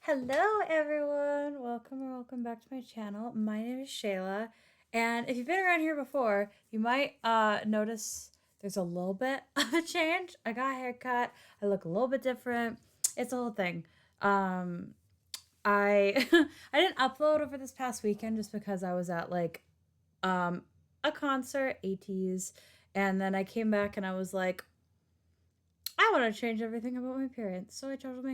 Hello everyone! Welcome back to my channel. My name is Shayla, and if you've been around here before, you might notice there's a little bit of a change. I got a haircut. I look a little bit different. It's a whole thing. I I didn't upload over this past weekend just because I was at like a concert, ATs, and then I came back and I was like, I want to change everything about my appearance. So I chopped all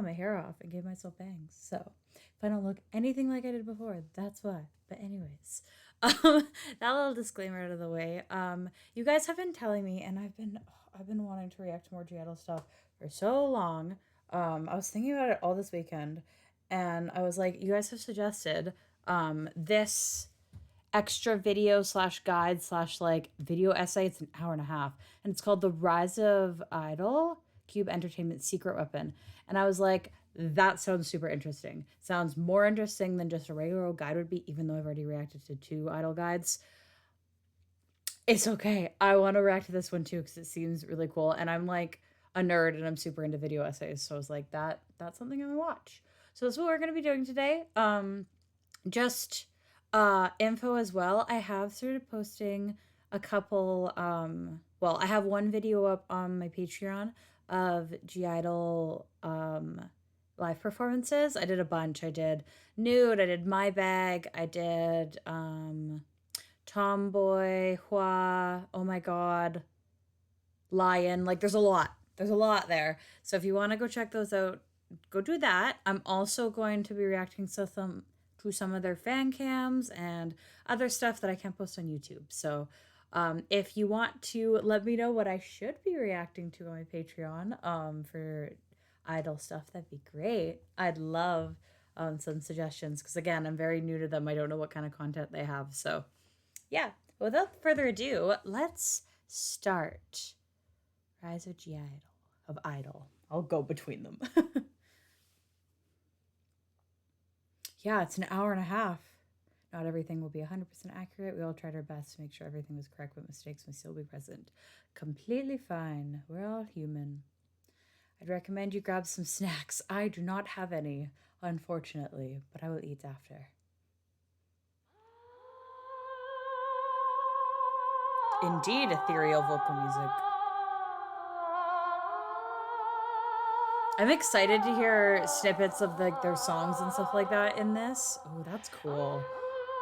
my hair off, and gave myself bangs. So if I don't look anything like I did before, that's why. But anyways, that little disclaimer out of the way. You guys have been telling me, and I've been wanting to react to more I-dle stuff for so long. I was thinking about it all this weekend, and I was like, you guys have suggested this extra video slash guide slash like video essay. It's an hour and a half, and it's called The Rise of I-dle, Cube Entertainment's Secret Weapon. And I was like, that sounds super interesting. Sounds more interesting than just a regular old guide would be, even though I've already reacted to 2 I-dle guides. It's okay. I want to react to this one too because it seems really cool. And I'm like a nerd and I'm super into video essays. So I was like, that's something I'm gonna watch. So that's what we're gonna be doing today. Just info as well. I have started posting a couple well, I have one video up on my Patreon of I-dle live performances. I did a bunch. I did Nude, I did My Bag, I did Tomboy, Hua, oh my god, Lion. Like there's a lot. There's a lot there. So if you want to go check those out, go do that. I'm also going to be reacting to some of their fan cams and other stuff that I can't post on YouTube. So if you want to let me know what I should be reacting to on my Patreon for I-dle stuff, that'd be great. I'd love some suggestions because, again, I'm very new to them. I don't know what kind of content they have. So, yeah, without further ado, let's start. Rise of I-dle. I'll go between them. Yeah, it's an hour and a half. Not everything will be 100% accurate. We all tried our best to make sure everything was correct, but mistakes may still be present. Completely fine. We're all human. I'd recommend you grab some snacks. I do not have any, unfortunately, but I will eat after. Indeed, ethereal vocal music. I'm excited to hear snippets of like their songs and stuff like that in this. Oh, that's cool.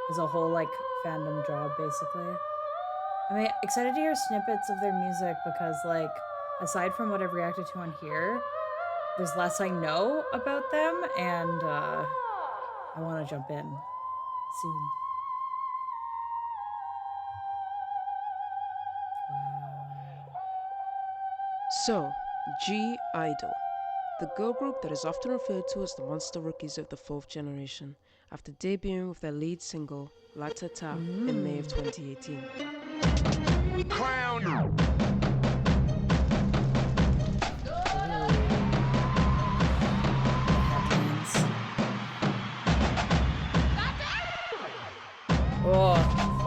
There's a whole like fandom job basically. I'm excited to hear snippets of their music because like aside from what I've reacted to on here, there's less I know about them, and I want to jump in soon. Wow. So, I-dle, the girl group that is often referred to as the monster rookies of the 4th generation, after debuting with their lead single, La Ta Ta, in May of 2018. Crown.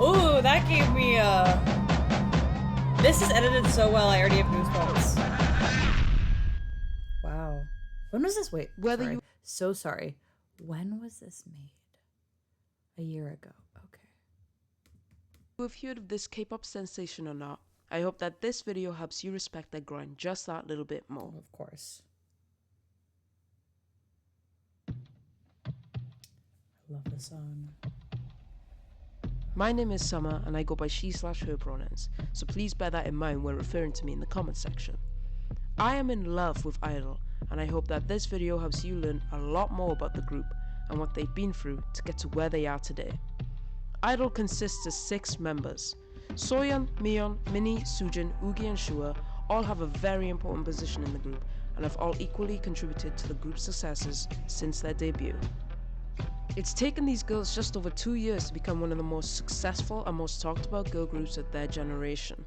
Oh, that gave me this is edited so well, I already have goosebumps. Wow. When was this? Wait, so sorry. When was this made? A year ago. Okay. If you heard of this K-pop sensation or not, I hope that this video helps you respect their grind just that little bit more. Of course. I love the song. My name is Summer and I go by she/her pronouns, so please bear that in mind when referring to me in the comment section. I am in love with I-dle, and I hope that this video helps you learn a lot more about the group and what they've been through to get to where they are today. I-dle consists of 6 members. Soyeon, Myeon, Minnie, Soojin, Yuqi and Shuhua all have a very important position in the group and have all equally contributed to the group's successes since their debut. It's taken these girls just over 2 years to become one of the most successful and most talked about girl groups of their generation.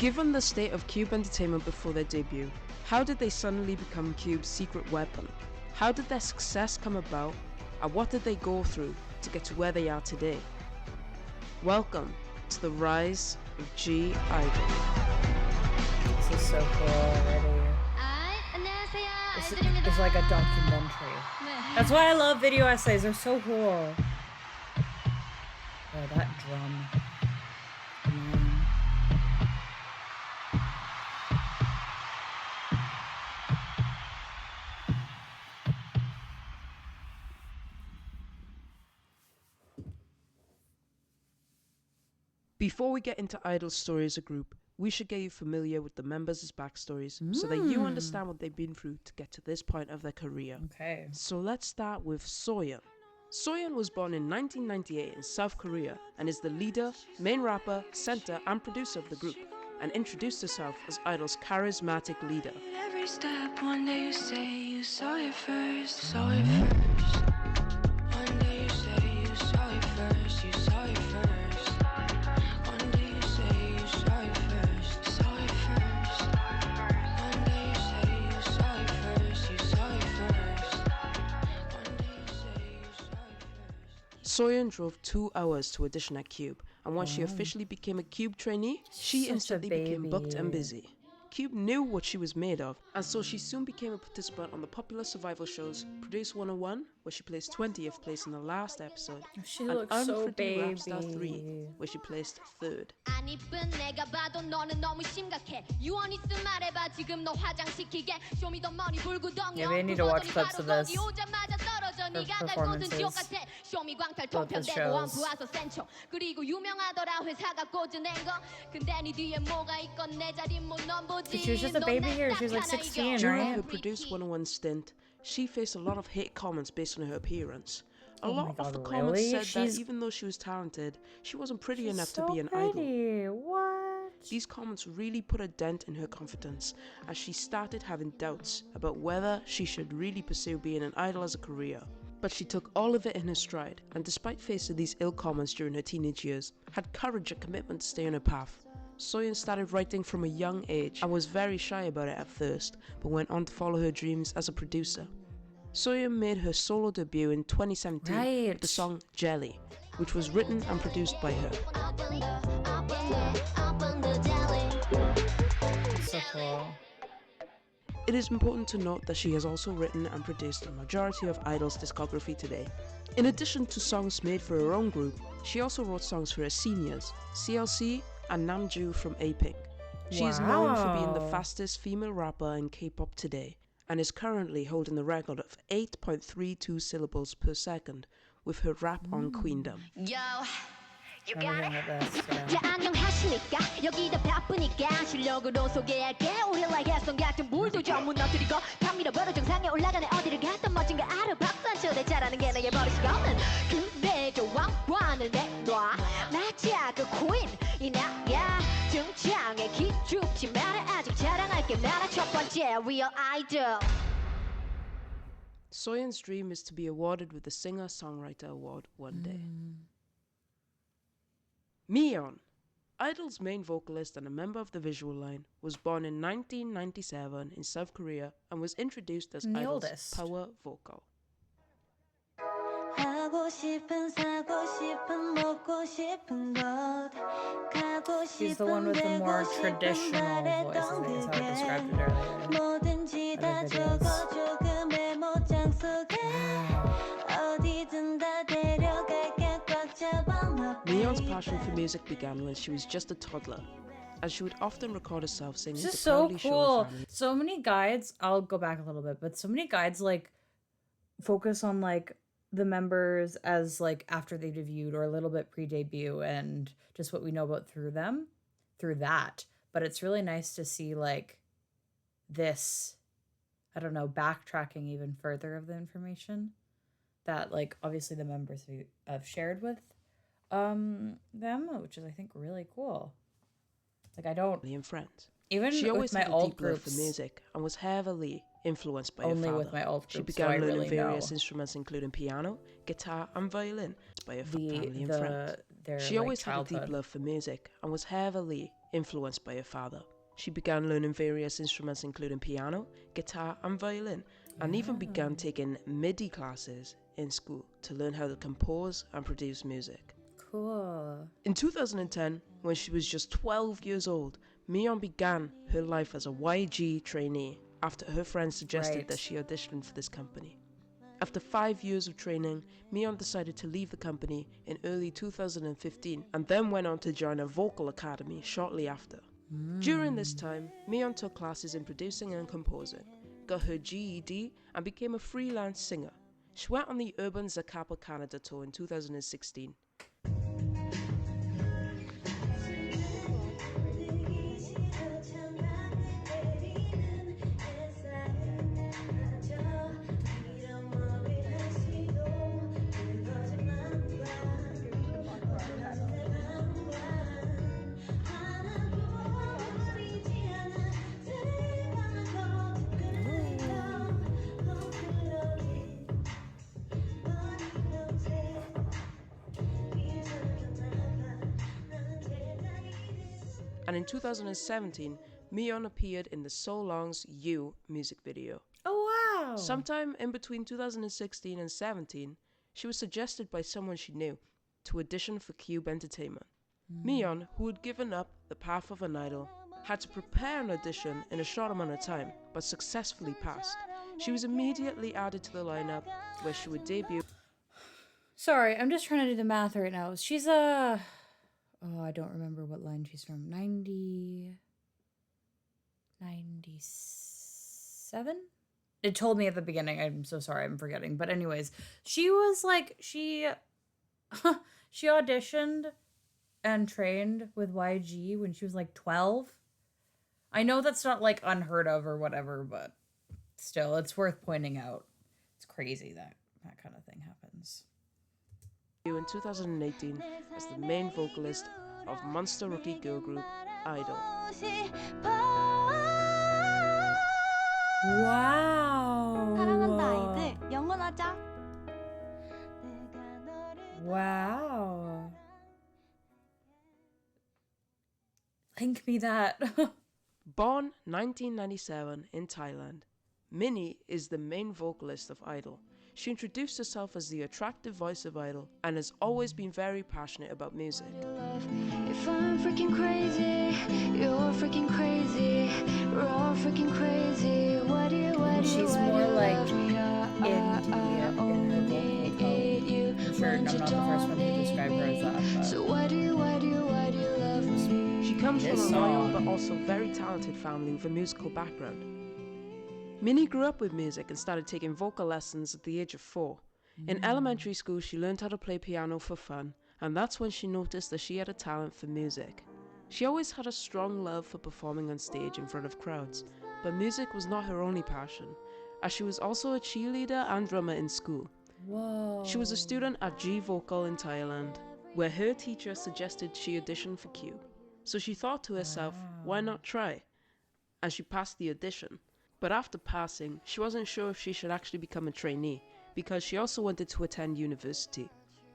Given the state of Cube Entertainment before their debut, how did they suddenly become Cube's secret weapon? How did their success come about, and what did they go through to get to where they are today? Welcome to the rise of I-dle. This is so cool already. It's like a documentary. That's why I love video essays. They're so cool. Oh, that drum. Man. Before we get into I-dle's story as a group, we should get you familiar with the members' backstories so that you understand what they've been through to get to this point of their career. Okay. So let's start with Soyeon. Soyeon was born in 1998 in South Korea and is the leader, main rapper, center and producer of the group, and introduced herself as I-dle's charismatic leader. Every step, one day you say you saw it first, saw it first. One day you say you saw it first, you saw it first. One day you say you saw it first, saw it first. One day you say you saw it first, you saw it first. One day you say you saw it first. Soyeon drove 2 hours to audition at Cube, and once she officially became a Cube trainee, she Such a instantly became booked and baby. busy. Cube knew what she was made of, and so she soon became a participant on the popular survival shows Produce 101, where she placed 20th place in the last episode, She and looks so Unfreaking Rapstar 3, baby. where she placed 3rd. 안 이쁜 내가 봐도 너는 너무 심각해. 유언 있음 말해봐 지금 너 화장시키게. 쇼미더머니 불구덩이 Maybe I need to watch clips of this. 오자마자 떨어져 네가 갈 곳은 지옥 같아. 쇼미 광탈 Both the 통편되고 shows. 원푸아서 센초. 그리고 유명하더라 회사가 꽂아낸 거. 근데 네 뒤에 뭐가 있건 내 자리 못넌 보지. She was just a baby here. She was like 16, During right? her Produce 101 stint, she faced a lot of hate comments based on her appearance. A lot of the comments really? said She's that even though she was talented, she wasn't pretty She's enough so to be an idol. pretty. What? These comments really put a dent in her confidence as she started having doubts about whether she should really pursue being an idol as a career. But she took all of it in her stride, and despite facing these ill comments during her teenage years, had courage and commitment to stay on her path. Soyeon started writing from a young age and was very shy about it at first, but went on to follow her dreams as a producer. Soyeon made her solo debut in 2017 with the song Jelly, which was written and produced by her. So cool. It is important to note that she has also written and produced the majority of I-dle's discography today. In addition to songs made for her own group, she also wrote songs for her seniors, CLC and Namju from A-Pink. She is known for being the Wow. fastest female rapper in K-pop today, and is currently holding the record of 8.32 syllables per second with her rap on Queendom. Yo, you I'm got gonna it. have this. 자 Yeah. 안녕하십니까 여기다 바쁘니까 실력으로 소개할게 우리 라이해성 같은 물도 좀 무너뜨리고 감미로 벌어 정상에 올라가네 어디를 갔던 멋진 거 알아 박산초대 잘하는 게 내게 버릇이 없는 그대저 왕관을 내놔 나자 그 퀸이나야 등장에 기죽지 마라 아직 자랑할 게 많아 첫 번째 real idol. Soyeon's dream is to be awarded with the Singer-Songwriter Award one day. Myeon, I-dle's main vocalist and a member of the visual line, was born in 1997 in South Korea and was introduced as The I-dle's oldest. power vocal. 하고 싶은 사고 싶은 먹고 싶은 것 가고 She's the one with the 싶은 more 되고 싶은 traditional voice, I think is how I described it earlier. 뭐든지 다 Other videos. 적어줘 그 메모장 속에 어디든 다 데려갈게 꽉 잡아 my Myeon's baby. passion for music began when she was just a toddler, as she would often record herself singing This to is so proudly show her cool. family. So many guides, I'll go back a little bit, but so many guides like focus on like the members as like after they debuted or a little bit pre-debut and just what we know about through them through that. But it's really nice to see like this, I don't know, backtracking even further of the information that like obviously the members have shared with them, which is I think really cool. Like I don't And friends. even She always with my had a old deep love for groups, music and was heavily influenced by her only father. with my old She groups, began so I learning really various know instruments including piano, guitar and violin by her family and friends. their She like, always had a deep childhood. love for music and was heavily influenced by her father. She began learning various instruments including piano, guitar and violin, and even began taking MIDI classes in school to learn how to compose and produce music. Cool. In 2010, when she was just 12 years old, Myeon began her life as a YG trainee after her friends suggested that she audition for this company. After 5 years of training, Myeon decided to leave the company in early 2015 and then went on to join a vocal academy shortly after. During this time, Myeon took classes in producing and composing, got her GED and became a freelance singer. She went on the Urban Zacapa Canada tour in 2016. And in 2017, Myeon appeared in the So Long's You music video. Oh, wow. Sometime in between 2016 and 17, she was suggested by someone she knew to audition for Cube Entertainment. Myeon, who had given up the path of an idol, had to prepare an audition in a short amount of time, but successfully passed. She was immediately added to the lineup, where she would debut. Sorry, I'm just trying to do the math right now. She's a... Oh, I don't remember what line she's from. 97? It told me at the beginning. I'm so sorry, I'm forgetting. But anyways, she was like, she auditioned and trained with YG when she was like 12. I know that's not like unheard of or whatever, but still, it's worth pointing out. It's crazy that that kind of thing happens. In 2018 as the main vocalist of monster rookie girl group I-dle. Wow. Wow. Link me that. Born 1997 in Thailand, Minnie is the main vocalist of I-dle. She introduced herself as the attractive voice of I-dle and has always been very passionate about music. If I'm freaking crazy, you're freaking crazy, we're all freaking crazy. What do you She's more like indie in her vocal tone. I'm sure I'm not the first one to describe her as that. So why do you love me? She comes from a This loyal song. but also very talented family with a musical background. Minnie grew up with music and started taking vocal lessons at the age of 4. In elementary school, she learned how to play piano for fun, and that's when she noticed that she had a talent for music. She always had a strong love for performing on stage in front of crowds, but music was not her only passion, as she was also a cheerleader and drummer in school. Whoa. She was a student at G Vocal in Thailand, where her teacher suggested she audition for Cube. So she thought to herself, why not try? And she passed the audition. But after passing, she wasn't sure if she should actually become a trainee, because she also wanted to attend university.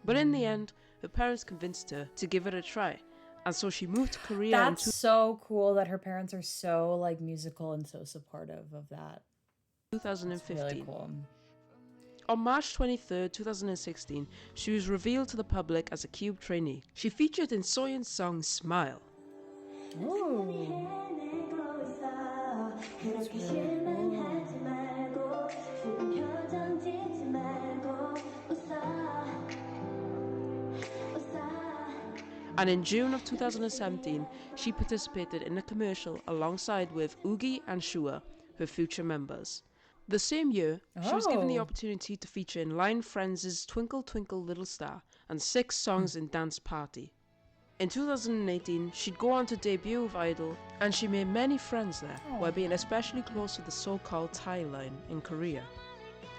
But in the end, her parents convinced her to give it a try, and so she moved to Korea. That's so cool that her parents are so like musical and so supportive of that. 2015. That's really cool. On March 23, 2016, she was revealed to the public as a Cube trainee. She featured in Soyeon's song Smile. Ooh. That's really And in June of 2017, she participated in a commercial alongside with Yuqi and Shuhua, her future members. The same year, she was given the Oh. opportunity to feature in Line Friends' Twinkle Twinkle Little Star and 6 songs in Dance Party. In 2018, she'd go on to debut with I-dle, and she made many friends there, while being especially close to the so-called Thai line in Korea.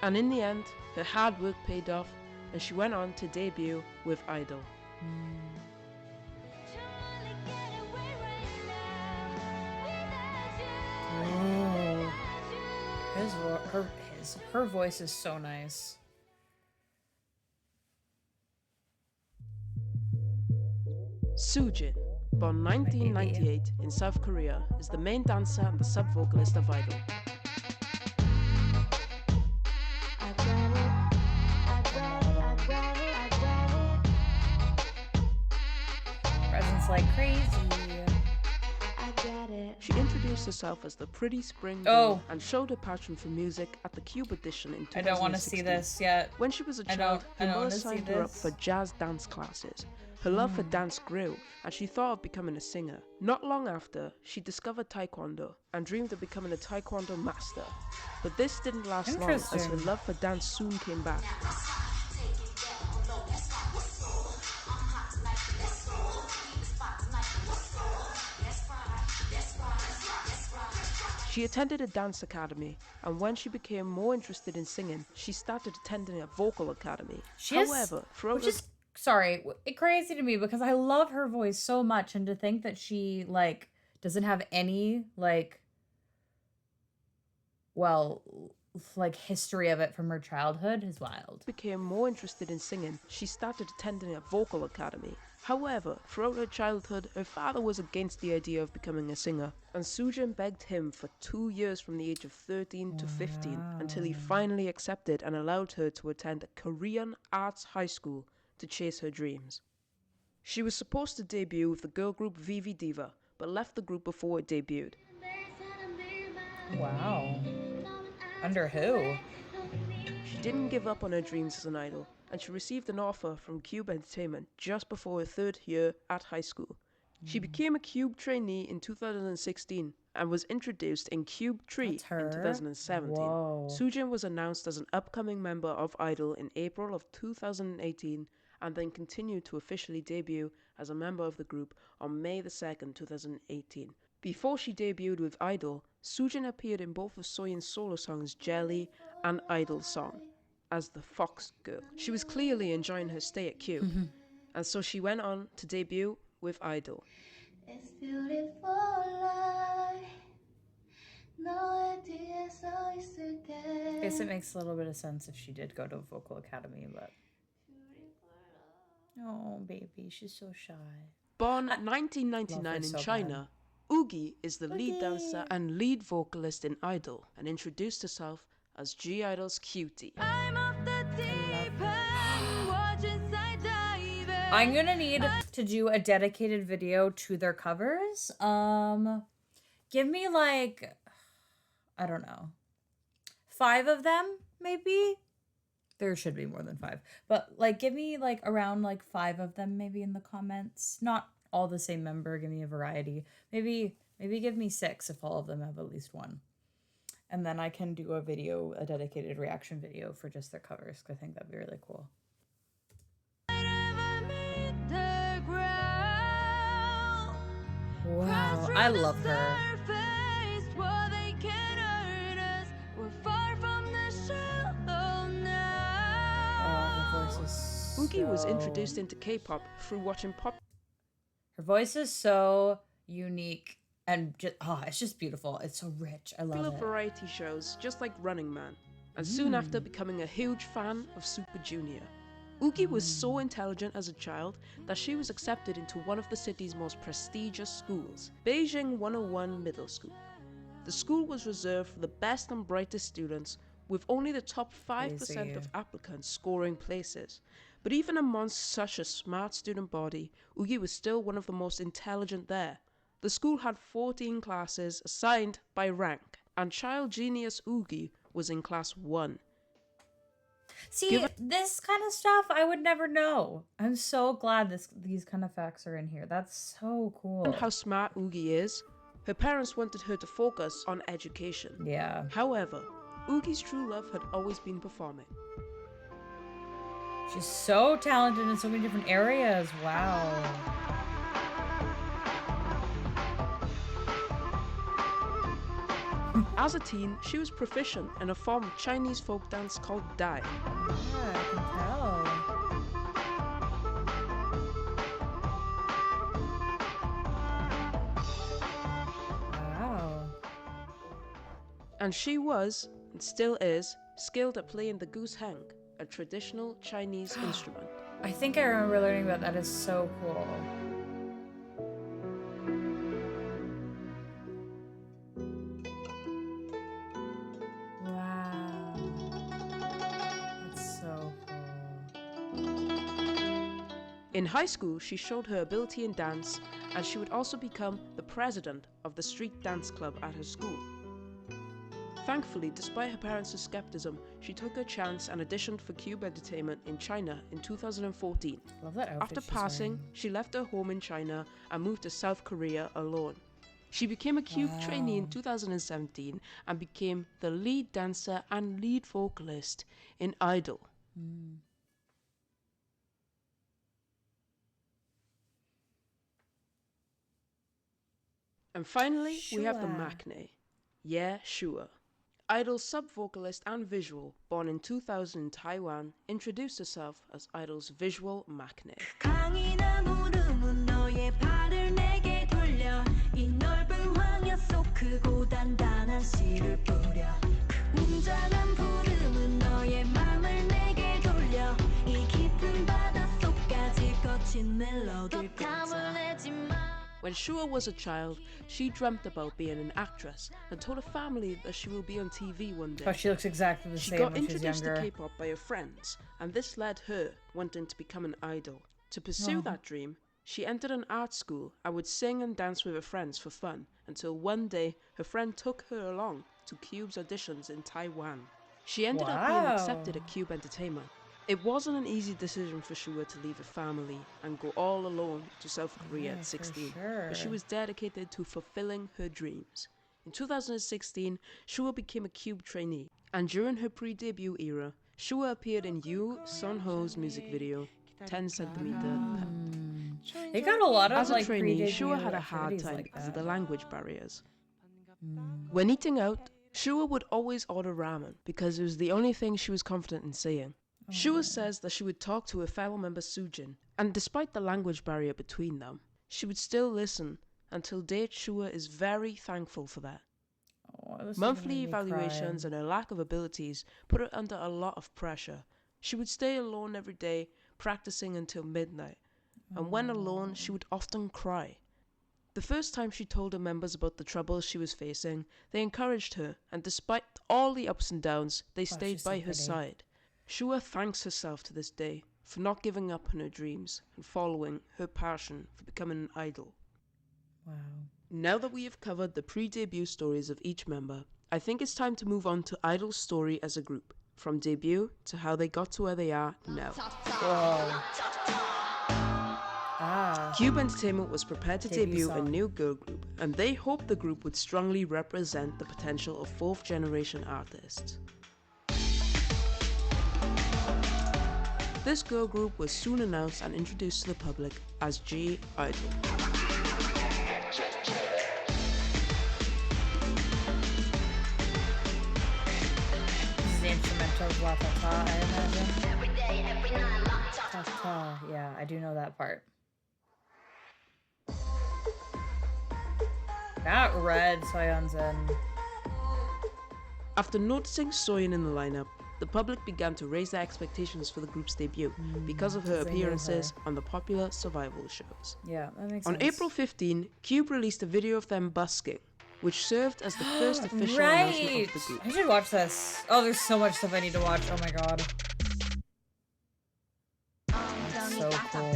And in the end, her hard work paid off, and she went on to debut with I-dle. Oh. Her voice is so nice. Soojin, born 1998 in South Korea, is the main dancer and the sub-vocalist of I-dle. Presents like crazy. She introduced introduced herself as the pretty spring Oh. girl and showed her passion for music at the Cube Edition in 2016. I don't want to see this yet. When she was a I child, her don't mother wanna see signed her up this. for jazz dance classes. Her love for dance grew, and she thought of becoming a singer. Not long after, she discovered Taekwondo and dreamed of becoming a Taekwondo master. But this didn't last long, as her Interesting. love for dance soon came back. She attended a dance academy, and when she became more interested in singing, she started attending a vocal academy. However, which is crazy to me because I love her voice so much, and to think that she like doesn't have any history of it from her childhood is wild. Became more interested in singing, she started attending a vocal academy. However, throughout her childhood, her father was against the idea of becoming a singer, and Soojin begged him for 2 years from the age of 13 to 15 until he finally accepted and allowed her to attend a Korean arts high school to chase her dreams. She was supposed to debut with the girl group VV Diva, but left the group before it debuted. Wow. Under who? She didn't give up on her dreams as an idol, and she received an offer from Cube Entertainment just before her 3rd year at high school. She became a Cube trainee in 2016 and was introduced in Cube 3 in 2017. Whoa. Soojin was announced as an upcoming member of I-dle in April of 2018 and then continued to officially debut as a member of the group on May 2nd, 2018. Before she debuted with I-dle, Soojin appeared in both of Soyeon's solo songs Jelly and I-dle's song as the Fox Girl. She was clearly enjoying her stay at Cube, and so she went on to debut with I-dle. It's beautiful life. I guess it makes a little bit of sense if she did go to a vocal academy, but oh baby, she's so shy. Born 1999 in China, Yuqi is the lead dancer and lead vocalist in I-dle and introduced herself as G-idle's cutie. I'm gonna need to do a dedicated video to their covers. Give me like, I don't know, 5 of them maybe. There should be more than 5, but like give me like around like 5 of them maybe in the comments. Not all the same member. Give me a variety. Maybe give me 6 if all of them have at least 1. And then I can do a dedicated reaction video for just their covers, because I think that'd be really cool. Wow, I love her. Her voice is Yuqi was introduced into K-pop through watching pop. Her voice is so unique and just, it's just beautiful. It's so rich. I love it. Variety shows just like Running Man, and soon after becoming a huge fan of Super Junior. Yuqi was so intelligent as a child that she was accepted into one of the city's most prestigious schools, Beijing 101 Middle School. The school was reserved for the best and brightest students, with only the top 5% of applicants scoring places. But even amongst such a smart student body, Yuqi was still one of the most intelligent there. The school had 14 classes assigned by rank, and child genius Yuqi was in class 1. See, this kind of stuff I would never know. I'm so glad these kind of facts are in here. That's so cool. And how smart Yuqi is, her parents wanted her to focus on education. Yeah. However, Yuqi's true love had always been performing. She's so talented in so many different areas. Wow. As a teen, she was proficient in a form of Chinese folk dance called Dai. Yeah, I can tell. Wow. And she was, and still is, skilled at playing the goose hang, a traditional Chinese instrument. I think I remember learning about that. Is so cool. Wow. That's so cool. In high school, she showed her ability in dance and she would also become the president of the street dance club at her school. Thankfully, despite her parents' skepticism, she took her chance and auditioned for Cube Entertainment in China in 2014. Love that outfit After she's passing, wearing. she left her home in China and moved to South Korea alone. She became a Cube trainee in 2017 and became the lead dancer and lead vocalist in I-dle. And finally, we have the Shuhua. Maknae. Yeah, Shuhua. I-dle's sub-vocalist and visual, born in 2000 in Taiwan, introduced herself as I-dle's visual Maknae. 강인한 울음은 너의 발을 내게 돌려 이 넓은 황야 속 크고 단단한 씨를 뿌려 웅장한 부름은 너의 맘을 내게 돌려 이 깊은 바닷속까지 거친 멜로디를 꽂아 When Shuhua was a child, she dreamt about being an actress and told her family that she will be on TV one day. Oh, she looks exactly the She same got when she's introduced to younger. K-pop by her friends, and this led her wanting to become an idol. To pursue that dream, she entered an art school and would sing and dance with her friends for fun, until one day her friend took her along to Cube's auditions in Taiwan. She ended up being accepted at Cube Entertainment. It wasn't an easy decision for Shuhua to leave her family and go all alone to South Korea at 16, but she was dedicated to fulfilling her dreams. In 2016, Shuhua became a Cube trainee, and during her pre-debut era, Shuhua appeared in Yoo Sun-ho's music video, 10 cm. They got a lot of As a like trainee, pre-debut Shuhua had a hard activities time like because of that. the language barriers. When eating out, Shuhua would always order ramen because it was the only thing she was confident in saying. Shuhua says that she would talk to her fellow member Soojin, and despite the language barrier between them, she would still listen. Until date, Shuhua is very thankful for that. Oh, this is Monthly gonna make me evaluations cry. and her lack of abilities put her under a lot of pressure. She would stay alone every day, practicing until midnight, and when alone, she would often cry. The first time she told her members about the troubles she was facing, they encouraged her, and despite all the ups and downs, they stayed she's so by her pretty. side. Shuhua thanks herself to this day for not giving up on her dreams and following her passion for becoming an idol. Wow. Now that we have covered the pre-debut stories of each member, I think it's time to move on to I-dle's story as a group, from debut to how they got to where they are now. Whoa. Ah. Cube Entertainment was prepared to Debut debut a song. new girl group, and they hoped the group would strongly represent the potential of fourth-generation artists. This girl group was soon announced and introduced to the public as I-dle. This is the instrumental of La Ta Ta, I imagine. Ta Ta, yeah, I do know that part. That red Soyeon's in. After noticing Soyeon in the lineup, the public began to raise their expectations for the group's debut because of her because they knew appearances on the popular survival shows. Yeah, that makes On sense. April 15, Cube released a video of them busking, which served as the first official announcement of the group. I should watch this. Oh, there's so much stuff I need to watch. Oh my god. That's so cool.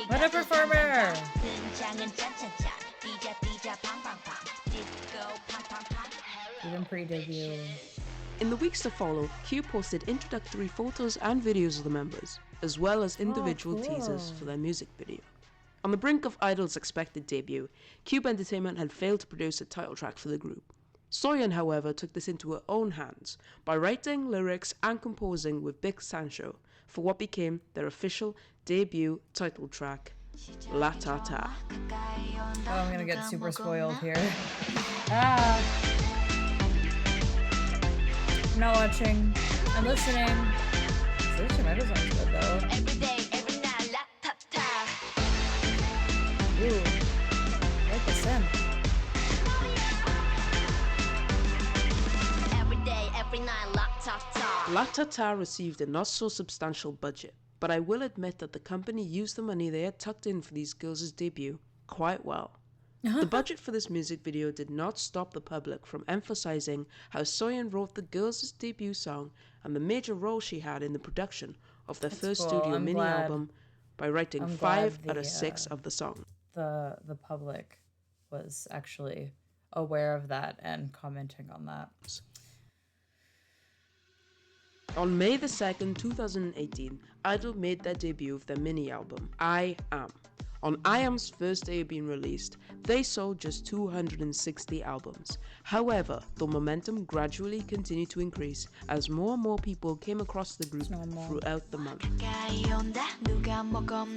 What a performer! Even pre-debut. In the weeks to follow, Cube posted introductory photos and videos of the members, as well as individual teasers cool. for their music video. On the brink of I-dle's expected debut, Cube Entertainment had failed to produce a title track for the group. Soyeon, however, took this into her own hands by writing lyrics and composing with Big Sancho for what became their official debut title track, La Ta Ta. Oh, I'm gonna get super spoiled here. Ah. I'm not watching. I'm listening. This instrumental sounds good though. Ooh. I like the synth. La Ta Ta received a not so substantial budget, but I will admit that the company used the money they had tucked in for these girls' debut quite well. The budget for this music video did not stop the public from emphasizing how Soyeon wrote the girls' debut song and the major role she had in the production of their first cool. studio I'm mini glad. album, by writing I'm 5 glad out of 6 of the songs. The public was actually aware of that and commenting on that. On May the 2nd, 2018, I-dle made their debut of their mini album, I Am. On I Am's first day of being released, they sold just 260 albums. However, the momentum gradually continued to increase as more and more people came across the group throughout the month.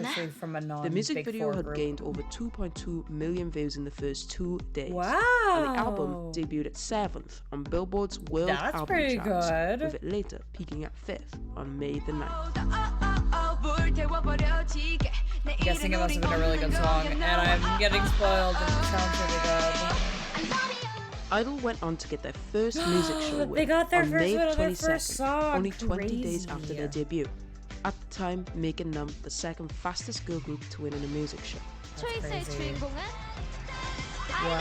Especially from a The music non-Big video Four had group. gained over 2.2 million views in the first 2 days. Wow! And the album debuted at 7th on Billboard's World That's Album pretty Charts, good. with it later peaking at 5th on May the 9th. I'm guessing it must have been a really good song, and I'm getting spoiled, and it sounds really good. I-dle went on to get their first music show They got their on first May win of their 22nd, first song. only 20 days Crazy. after their debut. At the time, making them the second fastest girl group to win in a music show. 초이스의 주인공은 Wow.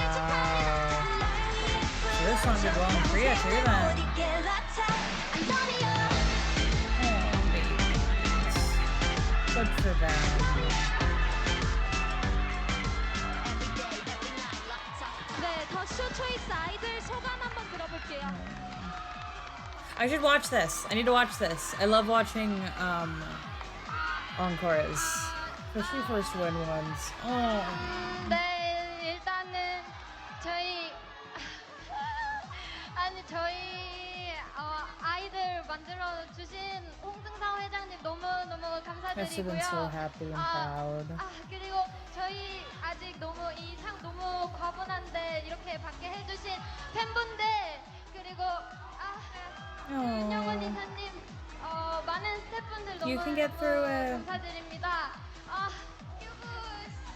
So this song did well in Korea too then. Oh, babies. Good for them. 네, 더쇼 초이스 아이들 소감 한번 들어볼게요. I should watch this. I need to watch this. I love watching Enquiries. Especially first win ones. Oh. 네, 일단은 저희 아이들 만들어 주신 홍승상 회장님 너무 Must have been so 감사드리고요. happy and proud. 그리고 저희 아직 너무 이 상 너무 과분한데 이렇게 받게 해주신 팬분들 그리고 윤영원 이사님 많은 스태프분들 You 너무 can get through it. 감사드립니다.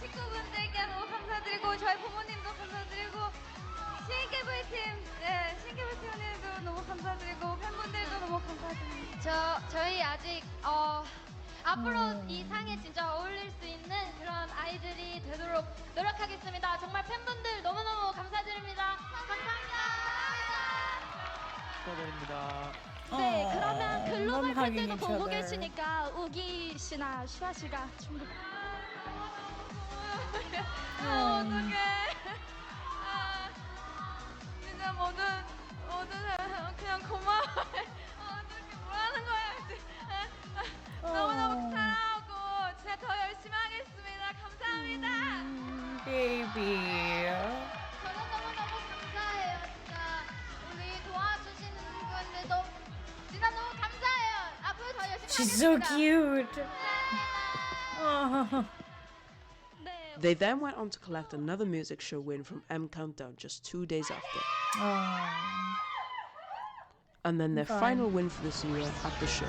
식구분들께 너무 감사드리고 저희 부모님도 감사드리고 신개불팀님도 너무 감사드리고 팬분들도 너무 감사드립니다. 저희 아직 앞으로 이 상에 진짜 어울릴 수 있는 그런 아이들이 되도록 노력하겠습니다. 정말 팬분들 너무너무 감사드립니다. 감사합니다. 축하드립니다. 네, 그러면 글로벌 love hugging 팬들도 each 보고 other. 계시니까 우기 씨나 슈아 씨가 준비. 어떡해. 진짜 모든 그냥 고마워. 어떻게 뭐라는 거야? 너무너무 사랑하고 진짜 더 열심히 하겠습니다. 감사합니다. Baby. 저는 너무너무 감사해요. 진짜 우리 도와주시는 분들도 진짜 너무 감사해요. 앞으로 더 열심히 She's 하겠습니다. so cute. Oh. They then went on to collect another music show win from M Countdown just 2 days after. And then their final win for this year at the show.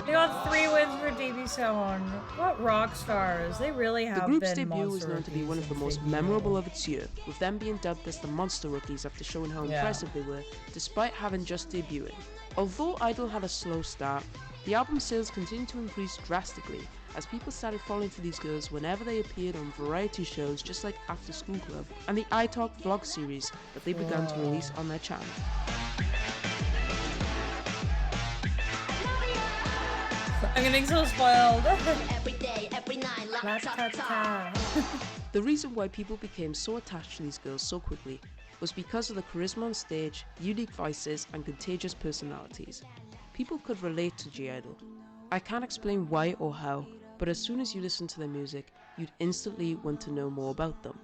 They got 3 wins for debut Soyeon. What rock stars. They really The have group's been debut was monster known to be one of the rookies most since they memorable debuted. of its year, with them being dubbed as the Monster Rookies after showing how Yeah. impressive they were, despite having just debuted. Although I-dle had a slow start, the album sales continued to increase drastically, as people started falling for these girls whenever they appeared on variety shows just like After School Club and the iTalk vlog series that they began to release on their channel. I'm getting so spoiled. Every day, every night, Ta-ta-ta. The reason why people became so attached to these girls so quickly was because of the charisma on stage, unique voices, and contagious personalities. People could relate to G-idle. I can't explain why or how, but as soon as you listen to their music, you'd instantly want to know more about them.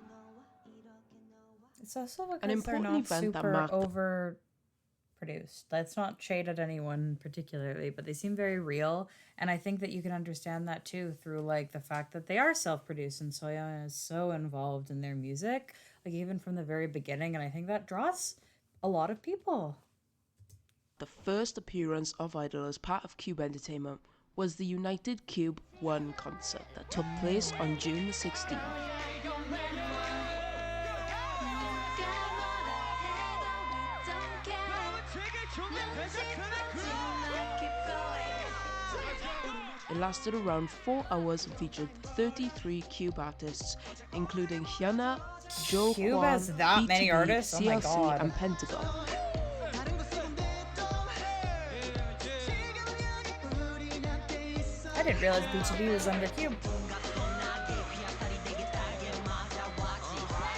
It's also because An they're important not event that super marked- overproduced. That's not shade at anyone particularly, but they seem very real. And I think that you can understand that too through like the fact that they are self-produced and Soyeon is so involved in their music, like even from the very beginning. And I think that draws a lot of people. The first appearance of I-dle as part of Cube Entertainment was the United Cube 1 concert that took place on June the 16th. It lasted around 4 hours and featured 33 Cube artists, including Hyuna, Jo Cube Kwon, has that many BTOB, artists? Oh my CLC, God. and Pentagon. I didn't realize BTB was under Cube.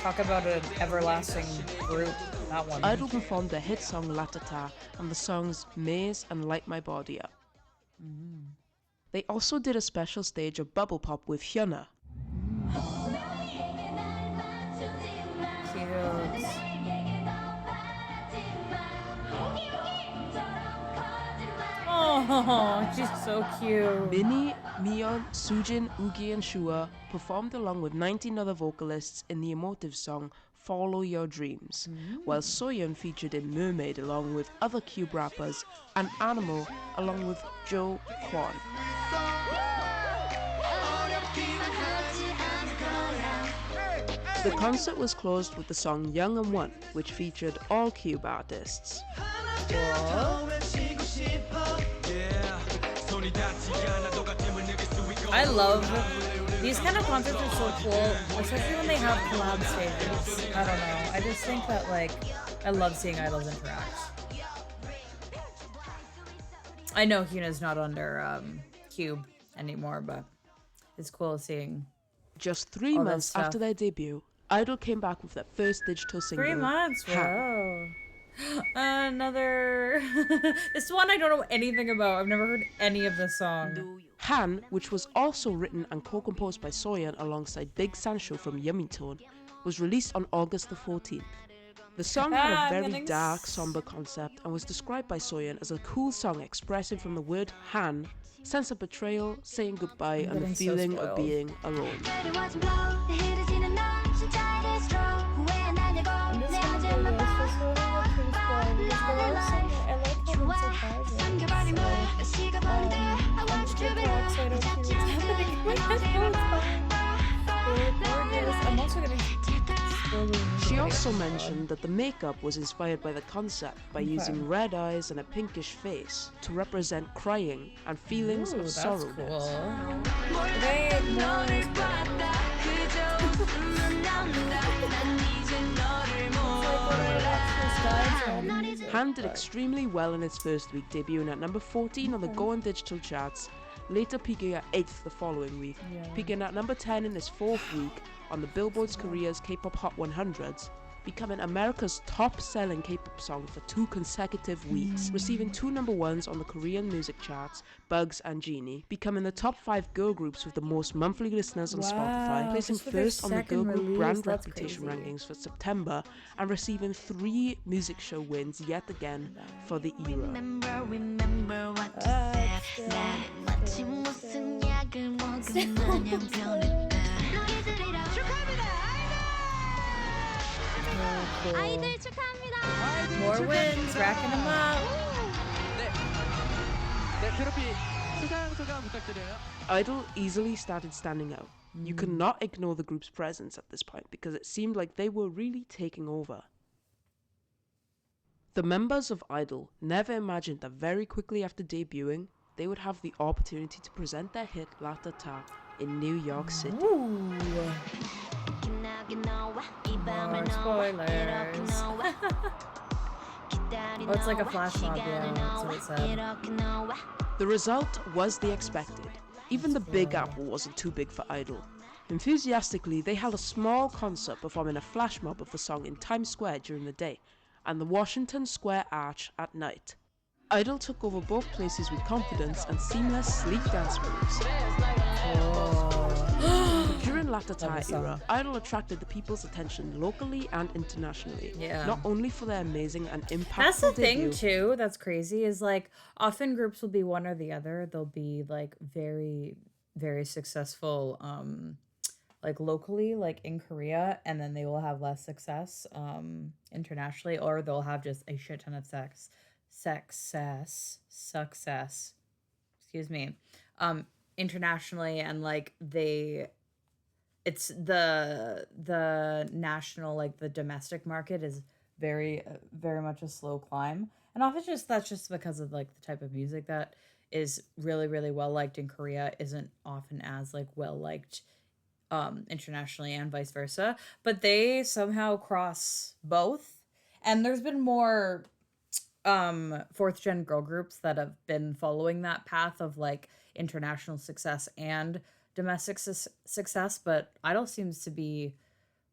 Talk about an everlasting group. That one. I-dle performed their hit song Latata and the songs Maze and Light My Body Up. They also did a special stage of bubble pop with Hyuna. Cute. Oh, she's so cute. Minnie, Myeon, Soojin, Yuqi and Shuhua performed along with 19 other vocalists in the emotive song Follow Your Dreams, while Soyeon featured in Mermaid along with other Cube rappers and Animal along with Jo Kwon. The concert was closed with the song Young and One, which featured all Cube artists. I love these kind of concerts are so cool, especially when they have collab stages. I don't know. I just think that like I love seeing idols interact. I know Hyuna's not under Cube anymore, but it's cool seeing. Just 3 all that months stuff. after their debut, I-dle came back with their first digital single. 3 months, Han. wow. Another. This one I don't know anything about. I've never heard any of this song. Han, which was also written and co-composed by Soyeon alongside Big Sancho from Yummy Tone, was released on August the 14th. The song had a I'm very getting dark, somber concept and was described by Soyeon as a cool song expressing from the word Han, sense of betrayal, saying goodbye, and the getting so feeling of spoiled. being alone. She also mentioned that the makeup was inspired by the concept by using red eyes and a pinkish face to represent crying and feelings of sorrow. Han did extremely well in its first week, debuting at number 14 on the Go On Digital charts, later peaking at 8th the following week, peaking at number 10 in its 4th week on the Billboard's Korea's K-pop Hot 100s, becoming America's top-selling K-pop song for 2 consecutive weeks, receiving 2 number 1s on the Korean music charts, Bugs and Genie, becoming the top 5 girl groups with the most monthly listeners on Spotify, placing just for their first on the girl second group release, brand that's reputation crazy. rankings for September, and receiving 3 music show wins yet again for the era. Remember what you said. 나는 마치 무슨 약을 먹은 마냥 변했다. 너희들이랑 축하합니다. 아이들 축하합니다. More wins, racking them up. 네, 트로피 소감 부탁드려요. I-dle easily started standing out. You could not ignore the group's presence at this point because it seemed like they were really taking over. The members of I-dle never imagined that very quickly after debuting, they would have the opportunity to present their hit La Ta Ta in New York City. Ooh. More spoilers. Oh, it's like a flash mob, yeah, that's what it said. The result was the expected. Even the Big Apple wasn't too big for I-dle. Enthusiastically, they held a small concert performing a flash mob of the song in Times Square during the day, and the Washington Square Arch at night. I-dle took over both places with confidence and seamless, sleek dance moves. During La Ta Ta Love the song. era, I-dle attracted the people's attention locally and internationally. Yeah. Not only for their amazing and impactful That's the debut, thing too. That's crazy. Is like often groups will be one or the other. They'll be like very, very successful, like locally, like in Korea, and then they will have less success, internationally, or they'll have just a shit ton of success. Excuse me, internationally, and like it's the national, like the domestic market is very very much a slow climb, and often that's just because of like the type of music that is really really well liked in Korea isn't often as like well liked internationally, and vice versa, but they somehow cross both. And there's been more fourth gen girl groups that have been following that path of like international success and domestic success, but I-dle seems to be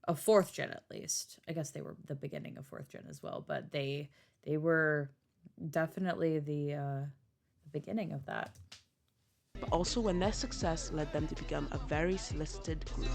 of 4th gen at least. I guess they were the beginning of 4th gen as well, but they were definitely the beginning of that. But also when their success led them to become a very solicited group.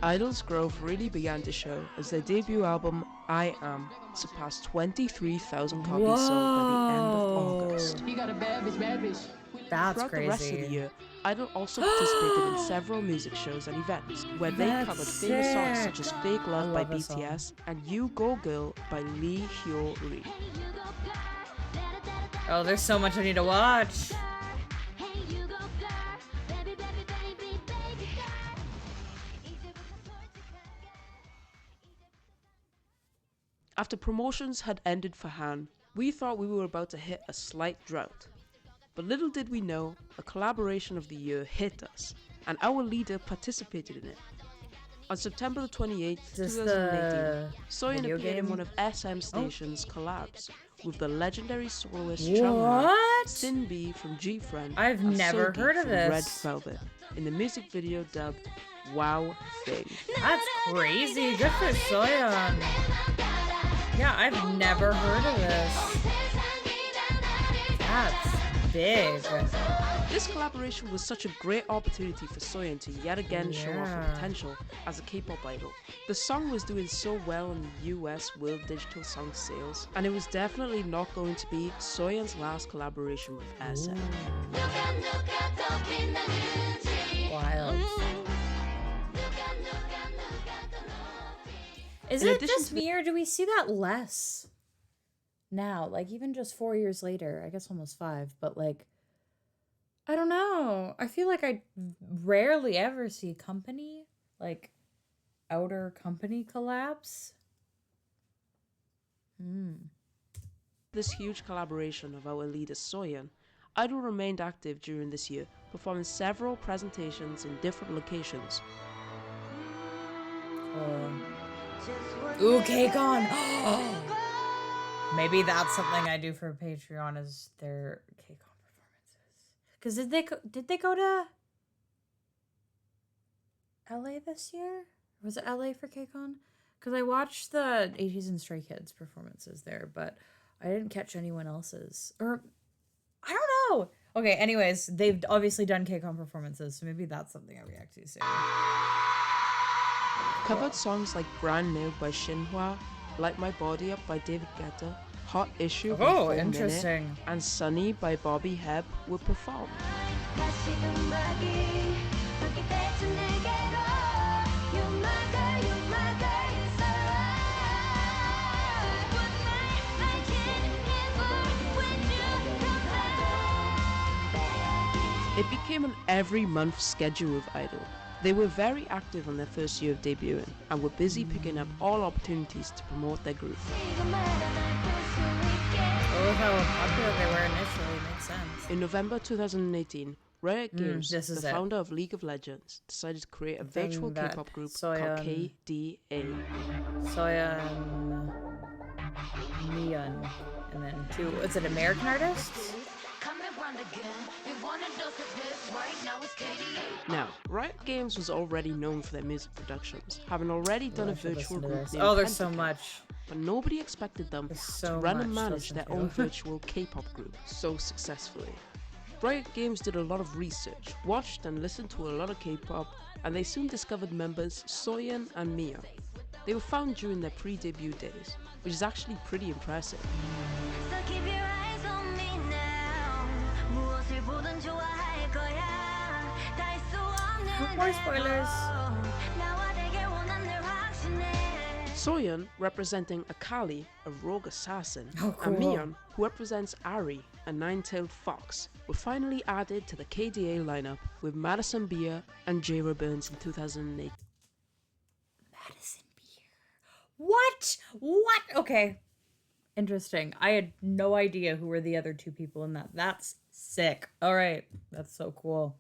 I-dle's growth really began to show as their debut album, I Am, surpassed 23,000 copies sold by the end of August. You got a bad bitch. That's Throughout crazy. the rest of the year, I-dle also participated in several music shows and events where they That's covered famous songs sick. such as Fake Love by love this BTS and You Go Girl by Lee Hyo-ri. Oh, there's so much I need to watch. After promotions had ended for Han, we thought we were about to hit a slight drought. But little did we know, a collaboration of the year hit us, and our leader participated in it. On September 28, Is this 2018, the Soyeon video appeared in game? one of SM Station's collabs with the legendary soloist What? Shuhua, Sin B from G-Friend, I've and never Sogi heard of from this. Red Velvet, in the music video dubbed Wow Thing. That's crazy. Good for Soyeon. Yeah, I've never heard of this. That's big. This collaboration was such a great opportunity for Soyeon to yet again show off her potential as a K-pop idol. The song was doing so well in the US World Digital Song Sales, and it was definitely not going to be Soyeon's last collaboration with SM. Wild. Is In it addition just to me, or do we see that less now? Like, even just 4 years later, I guess almost 5, but like, I don't know. I feel like I rarely ever see company, like, outer company collabs. This huge collaboration of our leader Soyeon, I-dle remained active during this year, performing several presentations in different locations. Ooh, KCON. Maybe that's something I do for Patreon, is their KCON performances. Because did they go to LA this year? Was it LA for KCON? Because I watched the 80s and Stray Kids performances there, but I didn't catch anyone else's. Or I don't know. Okay, anyways, they've obviously done KCON performances, so maybe that's something I react to soon. Covered songs like Brand New by Shuhua, Light My Body Up by David Guetta, Hot Issue by Oh, 4 Minute, interesting. and Sunny by Bobby Hebb were performed. It became an every month schedule of I-dle. They were very active on their first year of debuting and were busy picking up all opportunities to promote their group. Oh, how popular they were initially, makes sense. In November 2018, Riot Games, this is the it. founder of League of Legends, decided to create a virtual that K-pop group Soyeon- called KDA. Soyeon, Myeon, and then two, is it American artists? Now, Riot Games was already known for their music productions, having already done a I should virtual listen to group this. named Oh, there's so Pentakill, much. but nobody expected them There's to so run and much to manage listen their to. own virtual K-pop group so successfully. Riot Games did a lot of research, watched and listened to a lot of K-pop, and they soon discovered members Soyeon and Myeon. They were found during their pre-debut days, which is actually pretty impressive. More spoilers. Soyeon, representing Akali, a rogue assassin, Oh, and cool. Myeon, who represents Ari, a nine-tailed fox, were finally added to the KDA lineup with Madison Beer and Jayra Burns in 2008. Madison Beer. What? What? Okay. Interesting. I had no idea who were the other two people in that. That's sick. All right. That's so cool.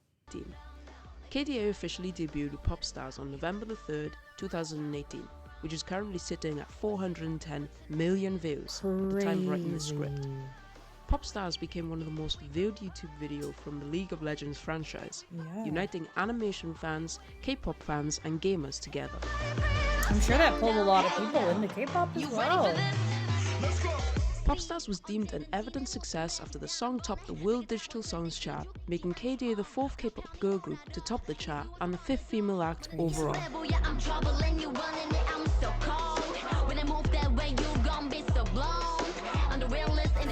KDA officially debuted with Pop Stars on November the 3rd, 2018, which is currently sitting at 410 million views at the time of writing the script. Popstars became one of the most viewed YouTube videos from the League of Legends franchise, Yeah. uniting animation fans, K-pop fans, and gamers together. I'm sure that pulled a lot of people into K-pop as well. Popstars was deemed an evident success after the song topped the World Digital Songs chart, making KDA the 4th K-pop girl group to top the chart and the 5th female act overall.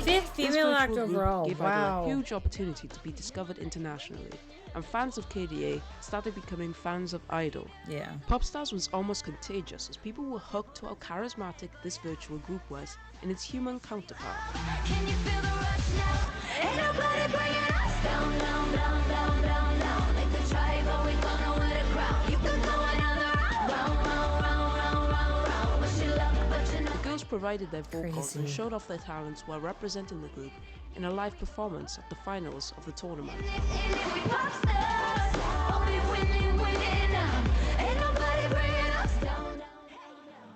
Fifth This female act virtual group overall. gave Idol Wow. a huge opportunity to be discovered internationally, and fans of KDA started becoming fans of I-dle. Yeah. Popstars was almost contagious as people were hooked to how charismatic this virtual group was in its human counterpart. Can you feel the rush now? Ain't nobody bringing us down, down, down, down, down, down. Like the tribe, but we gonna win a crown. You can go another round, round, round, round, round, round. Wish you luck, but you know. The girls provided their vocals and Crazy. showed off their talents while representing the group in a live performance at the finals of the tournament. And if we pop stars, I'll be winning, winning now. Ain't nobody bringing us down, down, down, down.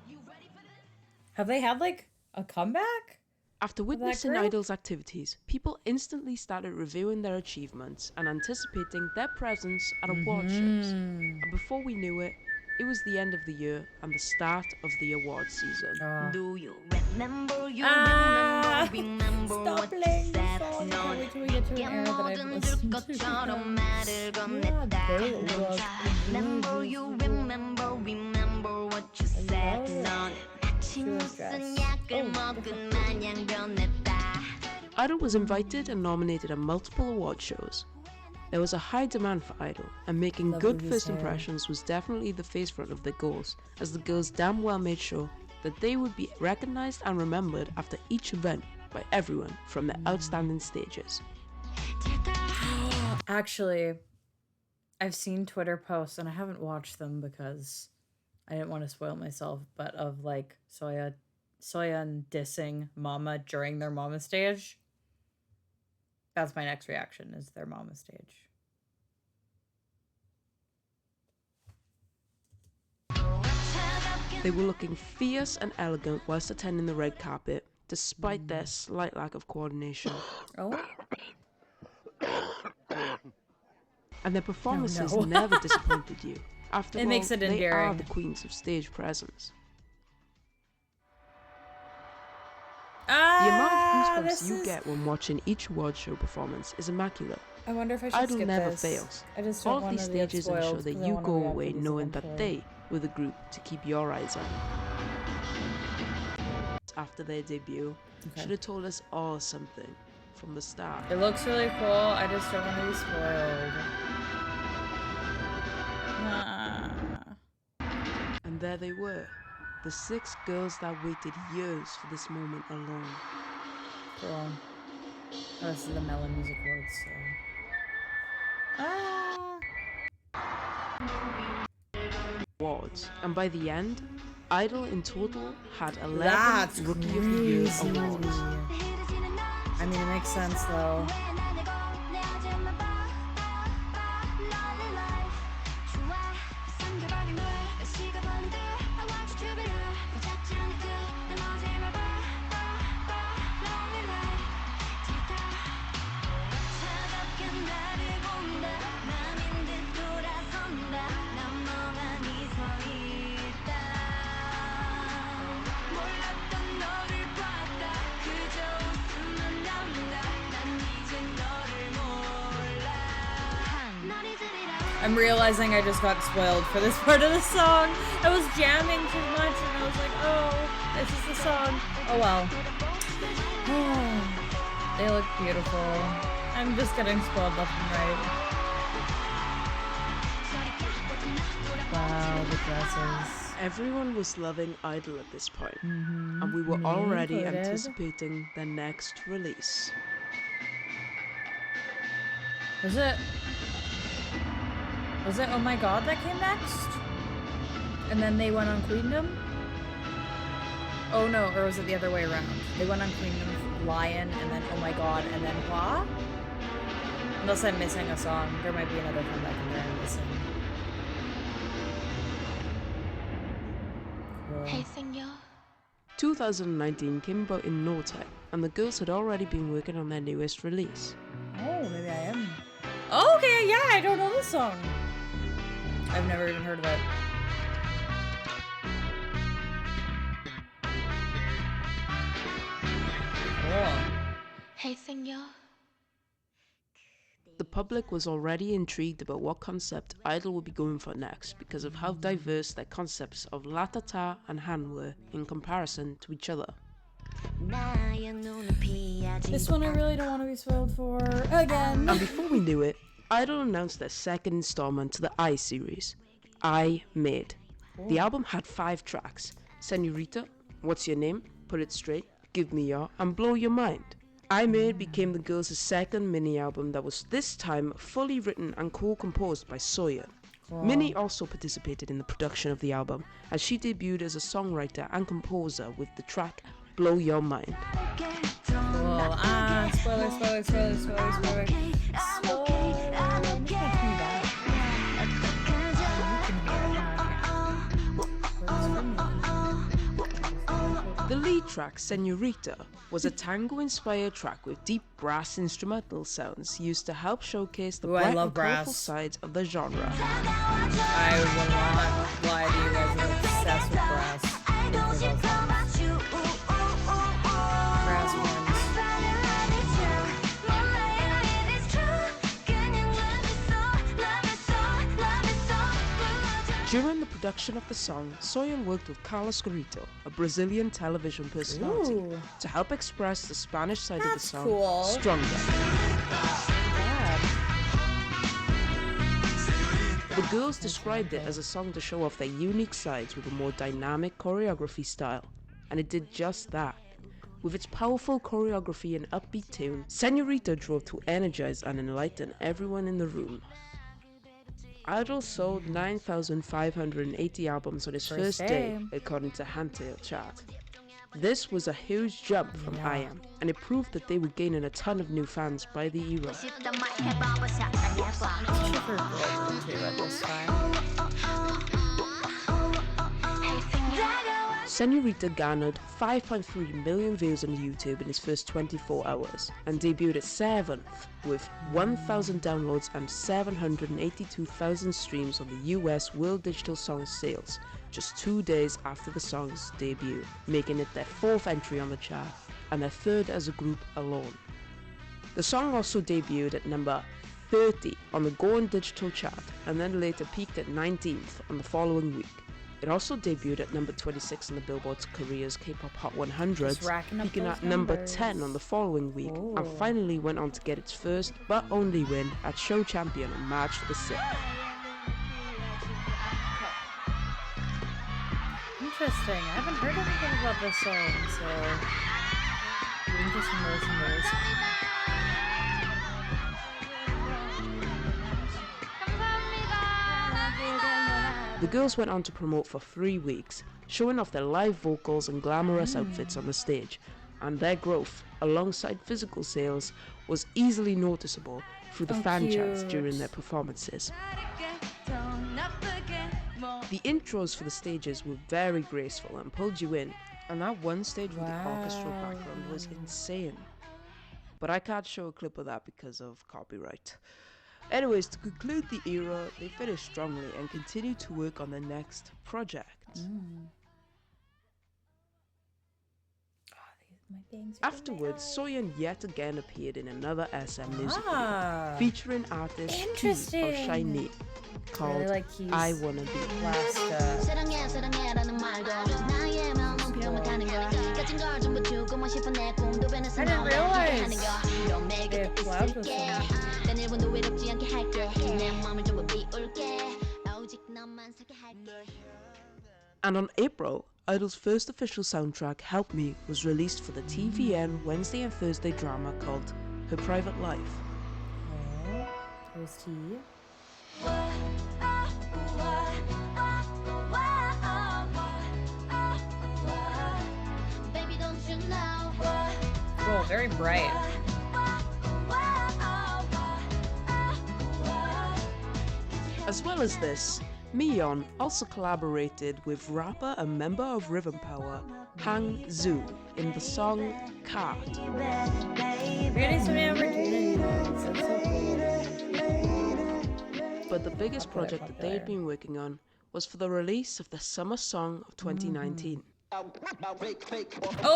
You ready for this? Have they had like a comeback? After witnessing group? I-dle's activities, people instantly started reviewing their achievements and anticipating their presence at award shows. And before we knew it, it was the end of the year and the start of the award season. Do you remember? You Ah, remember stop what you playing the said? song. I No, can't wait till we get to an era that I've listened to. Remember, you remember what you said. 넌 아침 무슨 약을 먹은 마냥 변했다. I-dle was invited and nominated at multiple award shows. There was a high demand for I-dle, and making Love good Ruby's first hair. impressions was definitely the face front of their goals, as the girls damn well made sure that they would be recognized and remembered after each event by everyone from their outstanding stages. Actually, I've seen Twitter posts and I haven't watched them because I didn't want to spoil myself, but of like Soyeon dissing Mama during their Mama stage. That's my next reaction, is their Mama stage. They were looking fierce and elegant whilst attending the red carpet, despite their slight lack of coordination. Oh? And their performances no. never disappointed you. After It all, makes it they are endearing. the queens of stage presence. The amount of goosebumps you get when watching each award show performance is immaculate. I wonder if I should I-dle skip never this. fails. I just All don't of want these to get stages ensure spoiled that 'cause I you wanna go react to away these knowing that eventually. they were the group to keep your eyes on. After their debut, Okay. should have told us all something from the start. It looks really cool. I just don't want to be spoiled. Nah. And there they were, the 6 girls that waited years for this moment alone. Cool. Oh, this is the Melon Music Awards, so. Awards, and by the end, I-dle in total had 11 That's Rookie of the Year crazy. awards. I mean, it makes sense though. I'm realizing I just got spoiled for this part of the song. I was jamming too much and I was like, oh, this is the song. Oh well. They look beautiful. I'm just getting spoiled left and right. Wow, the dresses. Everyone was loving I-dle at this point, Mm-hmm. and we were Me already included. anticipating their next release. Was it Oh My God that came next? And then they went on Queendom? Oh no, or was it the other way around? They went on Queendom, Lion, and then Oh My God, and then Hua? Unless I'm missing a song. There might be another comeback in there I'm missing. Cool. 잘생겨 2019 came about in no time, and the girls had already been working on their newest release. Oh, maybe I am. Oh, okay, yeah, I don't know this song. I've never even heard of it. Cool. Hey, senor. The public was already intrigued about what concept I-dle would be going for next because of how diverse their concepts of Latata and Han were in comparison to each other. This one I really don't want to be spoiled for again. And before we knew it, I-dle announced their second installment to the I series, I Made. The album had 5 tracks: Senorita, What's Your Name, Put It Straight, Give Me Your, and Blow Your Mind. I Made became the girls' second Minnie album that was this time fully written and co-composed by Soyeon. Cool. Minnie also participated in the production of the album, as she debuted as a songwriter and composer with the track Blow Your Mind. Cool. Spoiler. The lead track, Senorita, was a tango-inspired track with deep brass instrumental sounds used to help showcase the bright and colourful sides of the genre. I will not lie to you guys, I'm obsessed with brass. Brass ones. During the production of the song, Soyeon worked with Carlos Garito, a Brazilian television personality, Ooh. to help express the Spanish side of the That's song cool. stronger. Yeah. The girls described it as a song to show off their unique sides with a more dynamic choreography style, and it did just that. With its powerful choreography and upbeat tune, Senorita drove to energize and enlighten everyone in the room. I-dle sold 9,580 albums on its first day, according to Hantail chart. This was a huge jump from I Am, and it proved that they were gaining a ton of new fans by the era. Senorita garnered 5.3 million views on YouTube in its first 24 hours and debuted at 7th with 1,000 downloads and 782,000 streams on the US World Digital Songs Sales just 2 days after the song's debut, making it their 4th entry on the chart and their 3rd as a group alone. The song also debuted at number 30 on the Go On Digital chart and then later peaked at 19th on the following week. It also debuted at number 26 on the Billboard's Korea's K-pop Hot 100, peaking at number 10 on the following week, and finally went on to get its first but only win at Show Champion on March the 6th. Interesting. I haven't heard anything about this song, so interesting to listen to this. The girls went on to promote for 3 weeks, showing off their live vocals and glamorous outfits on the stage, and their growth, alongside physical sales, was easily noticeable through the fan chats during their performances. The intros for the stages were very graceful and pulled you in, and that one stage with the orchestral background was insane. But I can't show a clip of that because of copyright. Anyways, to conclude the era, they finished strongly and continued to work on their next project. Afterwards, Soyeon yet again appeared in another SM music video, featuring artist Key of Shiny, called really like I Wanna Be. I didn't realize they collabed with And on April, I-dle's first official soundtrack, Help Me, was released for the TVN Wednesday and Thursday drama called Her Private Life. There's T. Cool, very bright. As well as this, Myeon also collaborated with rapper and member of Rhythm Power, Hang Zoo, in the song Card. We're getting so many opportunities. That's so cool. But the biggest project that they had been working on was for the release of the summer song of 2019. Oh,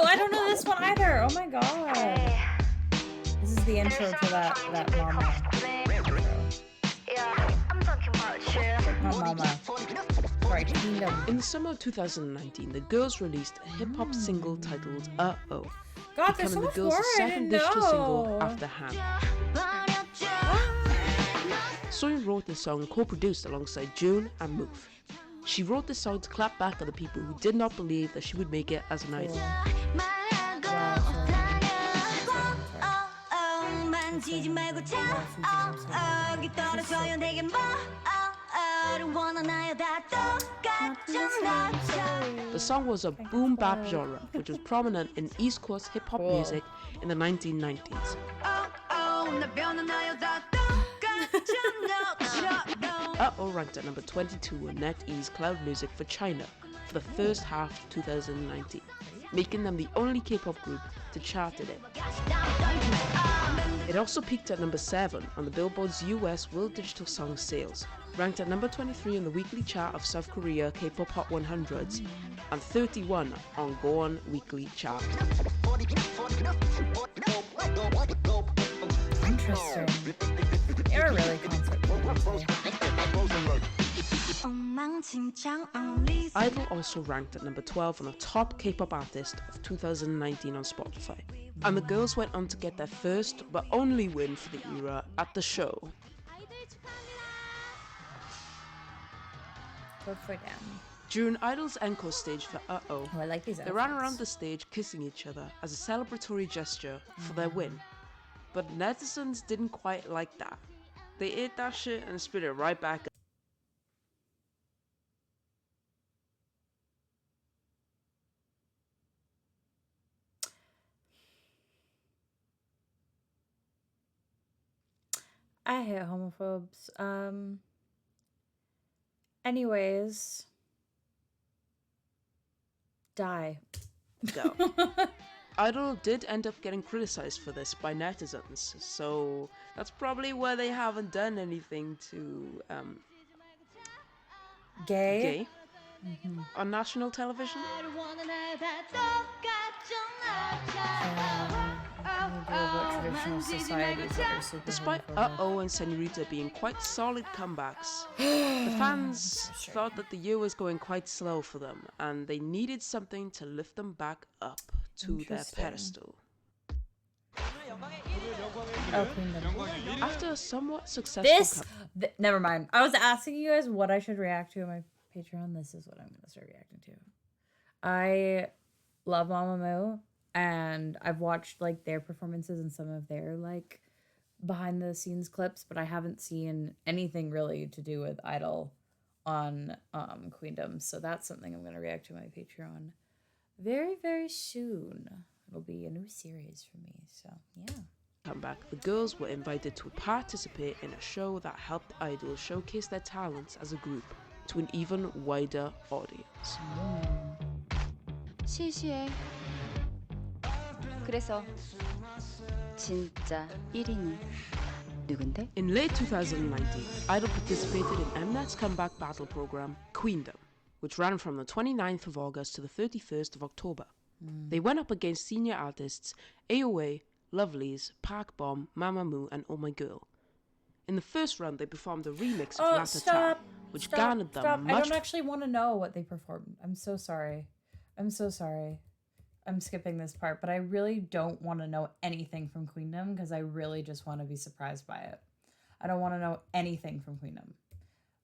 I don't know this one either. Oh my god. This is the intro to that mama. Not mama. Sorry, Queendom. In the summer of 2019, the girls released a hip-hop single titled Uh-Oh, God, there's becoming so the much girls' more I second didn't digital single know. after Ham. Soyeon wrote the song co-produced alongside June and Move. She wrote this song to clap back at the people who did not believe that she would make it as an idol. The song was a boom bap genre, which was prominent in East Coast hip hop music in the 1990s. Uh-Oh ranked at number 22 on NetEase Cloud Music for China for the first half of 2019, making them the only K-pop group to chart it in. It also peaked at number 7 on the Billboard's US World Digital Song Sales, ranked at number 23 on the weekly chart of South Korea K-pop Hot 100s, and 31 on Goon Weekly Chart. Interesting. They're really concert. I-dle also ranked at number 12 on the top K-pop artist of 2019 on Spotify, and the girls went on to get their first but only win for the era at the show. Good for them. During I-dle's encore stage for Uh-Oh, Oh, I like these they ran outfits. around the stage kissing each other as a celebratory gesture for their win. But netizens didn't quite like that. They ate that shit and spit it right back. I hate homophobes. Anyways. Die. Go. I-dle did end up getting criticized for this by netizens, so that's probably why they haven't done anything to Gay? on national television. Traditional societies that are super Despite homophobic. Uh-Oh and Senorita being quite solid comebacks, the fans thought that the year was going quite slow for them, and they needed something to lift them back up to their Interesting. pedestal. Oh, Queendom. After a somewhat successful Never mind. I was asking you guys what I should react to on my Patreon. This is what I'm going to start reacting to. I love Mamamoo, and I've watched like their performances and some of their like behind the scenes clips, but I haven't seen anything really to do with I-dle on Queendom. So that's something I'm going to react to on my Patreon very, very soon. It'll be a new series for me. So yeah. comeback, the girls were invited to participate in a show that helped I-dle showcase their talents as a group to an even wider audience. 시시해. 그래서 진짜 1위는 누군데? In late 2019, I-dle participated in Mnet's comeback battle program, Queendom, which ran from the 29th of August to the 31st of October. They went up against senior artists AOA, Lovelyz, Park Bomb, Mamamoo, and Oh My Girl. In the first round, they performed a remix of Rat-a-tat, which garnered them I much. don't actually want to know what they performed. I'm so sorry. I'm skipping this part, but I really don't want to know anything from Queendom because I really just want to be surprised by it. I don't want to know anything from Queendom.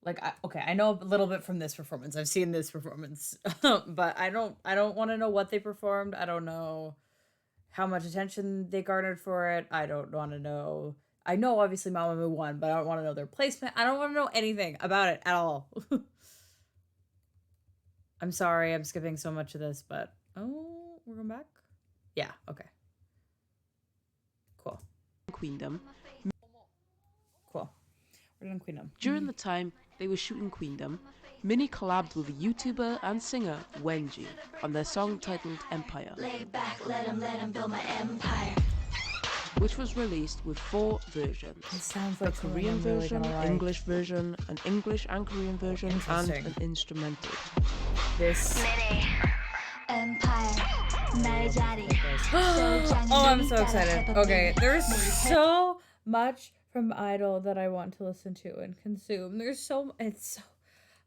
Like, I know a little bit from this performance. I've seen this performance, but I don't want to know what they performed. I don't know how much attention they garnered for it. I don't want to know. I know obviously Mamamoo won, but I don't want to know their placement. I don't want to know anything about it at all. I'm sorry, I'm skipping so much of this, but we're going back? Yeah, okay. Queendom. Cool. We're doing Queendom. During the time, they were shooting Queendom, Minnie collabed with YouTuber and singer Wenji on their song titled Empire, which was released with 4 versions. It sounds A like something Korean I'm really version, gonna like. English version, an English and Korean version, and Interesting. an instrumental. This. Empire 날 자리 Oh, I'm so excited. Okay, there's so much from I-dle that I want to listen to and consume. There's so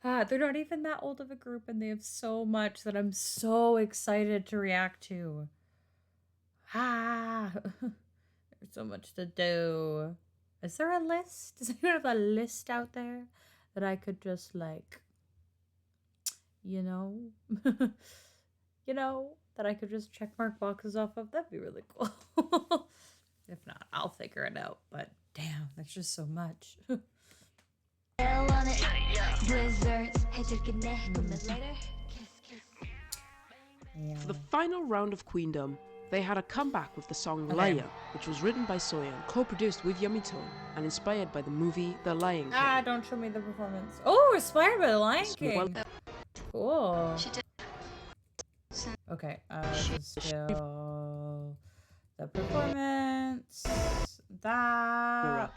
they're not even that old of a group, and they have so much that I'm so excited to react to. There's so much to do. Is there a list? Does anyone have a list out there that I could just like, you know, that I could just check mark boxes off of? That'd be really cool. If not, I'll figure it out. But damn, that's just so much. For the final round of Queendom, they had a comeback with the song Okay. Lion, which was written by Soyeon, co-produced with Yumitone, and inspired by the movie The Lion King. Don't show me the performance. Oh, inspired by the Lion King. Cool. Okay, still the performance. That.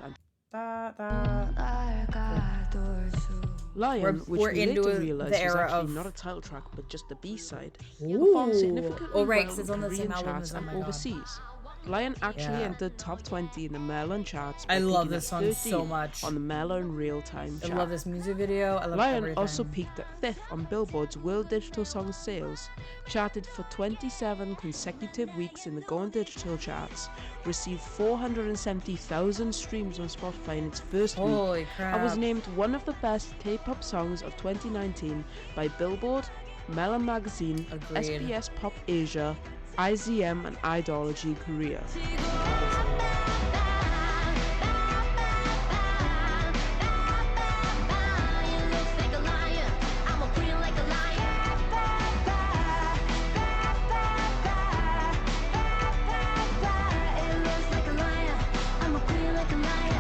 Lion, which we're we into later realised the was era actually of- not a title track but just the B-side, Ooh. performed significantly Oh, right, well 'cause it's in on the Korean same album charts as Oh and My God. overseas. Lion actually Yeah. entered top 20 in the Myeon charts by I love peaking this at song 13 so much. on the Myeon real-time I chart. love this music video. I love Lion everything. also peaked at 5th on Billboard's World Digital Song Sales, charted for 27 consecutive weeks in the Go On Digital charts, received 470,000 streams on Spotify in its first week, Holy crap. and was named one of the best K-pop songs of 2019 by Billboard, Melon Magazine, Agreed. SBS Pop Asia, IZM, and Idology Korea.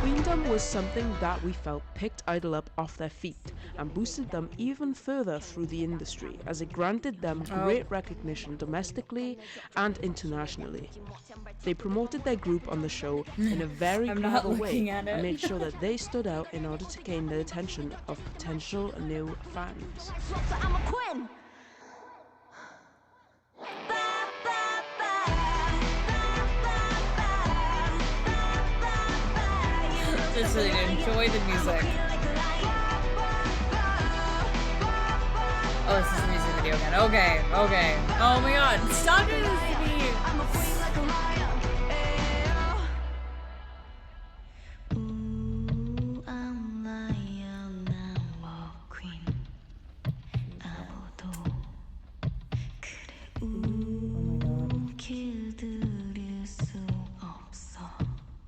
Queendom was something that we felt picked I-dle up off their feet and boosted them even further through the industry, as it granted them great recognition domestically and internationally. They promoted their group on the show in a very I'm not clever way looking at and it. made sure that they stood out in order to gain the attention of potential new fans. I'm a queen. Just really enjoy the music. Oh, this is the music video again. Okay. Oh my god. Stop doing this to me.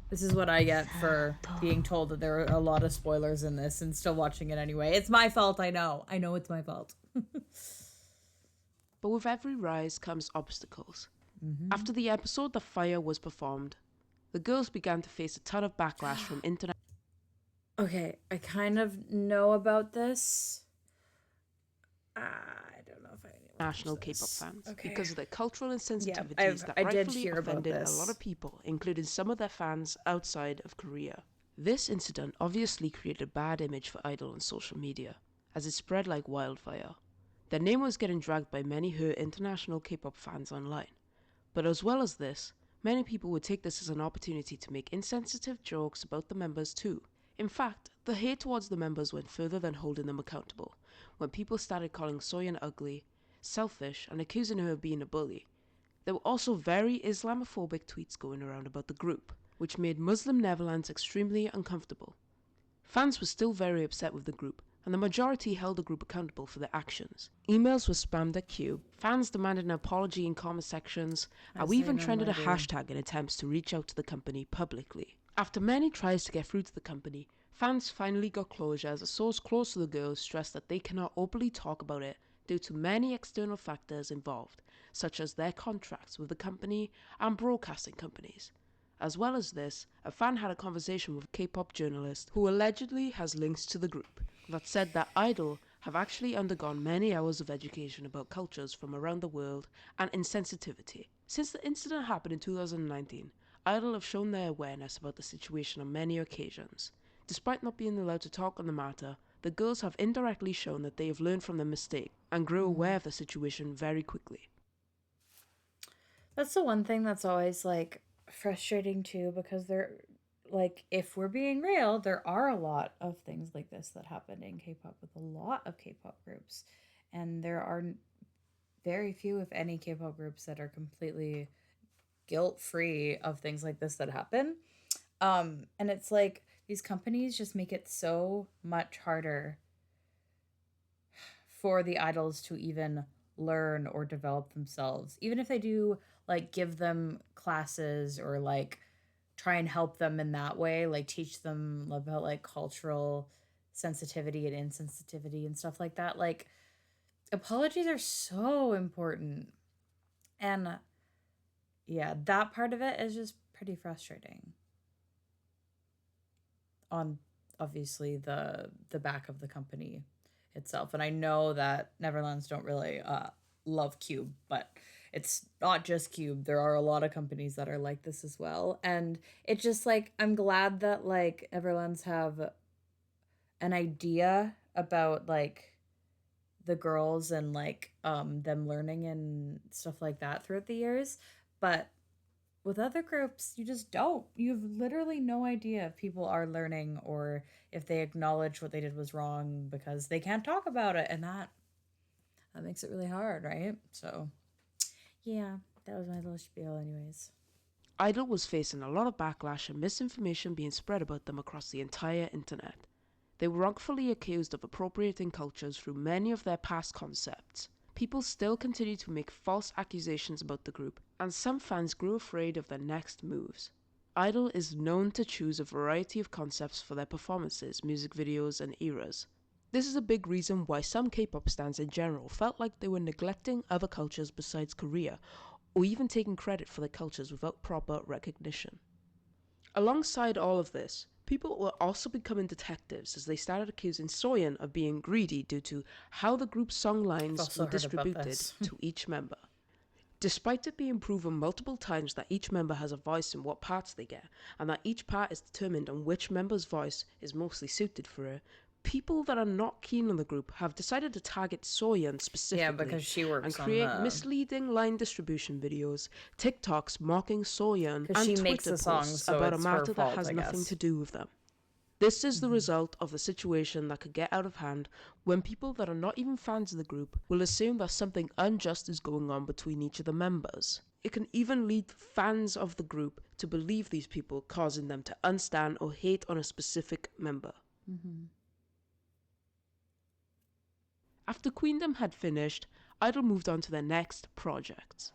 This is what I get for being told that there are a lot of spoilers in this and still watching it anyway. It's my fault, I know. I know it's my fault. But with every rise comes obstacles. After the episode The Fire was performed, the girls began to face a ton of backlash from internet. Okay, I kind of know about this. I don't know if I National K-pop fans, Okay. because of their cultural insensitivities I that did rightfully hear about offended a this. lot of people, including some of their fans outside of Korea. This incident obviously created a bad image for I-dle on social media, as it spread like wildfire. Their name was getting dragged by many hurt international K-pop fans online. But as well as this, many people would take this as an opportunity to make insensitive jokes about the members too. In fact, the hate towards the members went further than holding them accountable, when people started calling Soyeon ugly, selfish, and accusing her of being a bully. There were also very Islamophobic tweets going around about the group, which made Muslim Netherlands extremely uncomfortable. Fans were still very upset with the group, and the majority held the group accountable for their actions. Emails were spammed at Q, fans demanded an apology in comment sections, and we even trended a hashtag in attempts to reach out to the company publicly. After many tries to get through to the company, fans finally got closure, as a source close to the girls stressed that they cannot openly talk about it due to many external factors involved, such as their contracts with the company and broadcasting companies. As well as this, a fan had a conversation with a K-pop journalist who allegedly has links to the group, that said that I-dle have actually undergone many hours of education about cultures from around the world and insensitivity. Since the incident happened in 2019, I-dle have shown their awareness about the situation on many occasions. Despite not being allowed to talk on the matter, the girls have indirectly shown that they have learned from their mistake and grew aware of the situation very quickly. That's the one thing that's always like frustrating too, because there, like, if we're being real, there are a lot of things like this that happen in K-pop with a lot of K-pop groups, and there are very few, if any, K-pop groups that are completely guilt-free of things like this that happen. And it's like these companies just make it so much harder for the idols to even learn or develop themselves, even if they do like give them classes or like try and help them in that way, like teach them about like cultural sensitivity and insensitivity and stuff like that. Like, apologies are so important. And yeah, that part of it is just pretty frustrating on obviously the back of the company itself. And I know that Neverlands don't really love Cube, but it's not just Cube. There are a lot of companies that are like this as well. And it's just like, I'm glad that like Neverlands have an idea about like the girls and like them learning and stuff like that throughout the years. But with other groups, you just don't. You have literally no idea if people are learning or if they acknowledge what they did was wrong because they can't talk about it, and that makes it really hard, right? So, yeah, that was my little spiel anyways. I-dle was facing a lot of backlash and misinformation being spread about them across the entire internet. They were wrongfully accused of appropriating cultures through many of their past concepts. People still continue to make false accusations about the group, and some fans grew afraid of their next moves. I-dle is known to choose a variety of concepts for their performances, music videos, and eras. This is a big reason why some K-pop stans in general felt like they were neglecting other cultures besides Korea, or even taking credit for their cultures without proper recognition. Alongside all of this, people were also becoming detectives as they started accusing Soyeon of being greedy due to how the group's song lines were distributed to each member. Despite it being proven multiple times that each member has a voice in what parts they get, and that each part is determined on which member's voice is mostly suited for it, people that are not keen on the group have decided to target Soyeon specifically because she works and create on misleading line distribution videos, TikToks mocking Soyeon, and she Twitter makes the songs, posts so about a it's matter her that fault, has I nothing guess. to do with them. This is the result of the situation that could get out of hand when people that are not even fans of the group will assume that something unjust is going on between each of the members. It can even lead fans of the group to believe these people, causing them to unstand or hate on a specific member. After Queendom had finished, I-dle moved on to their next project.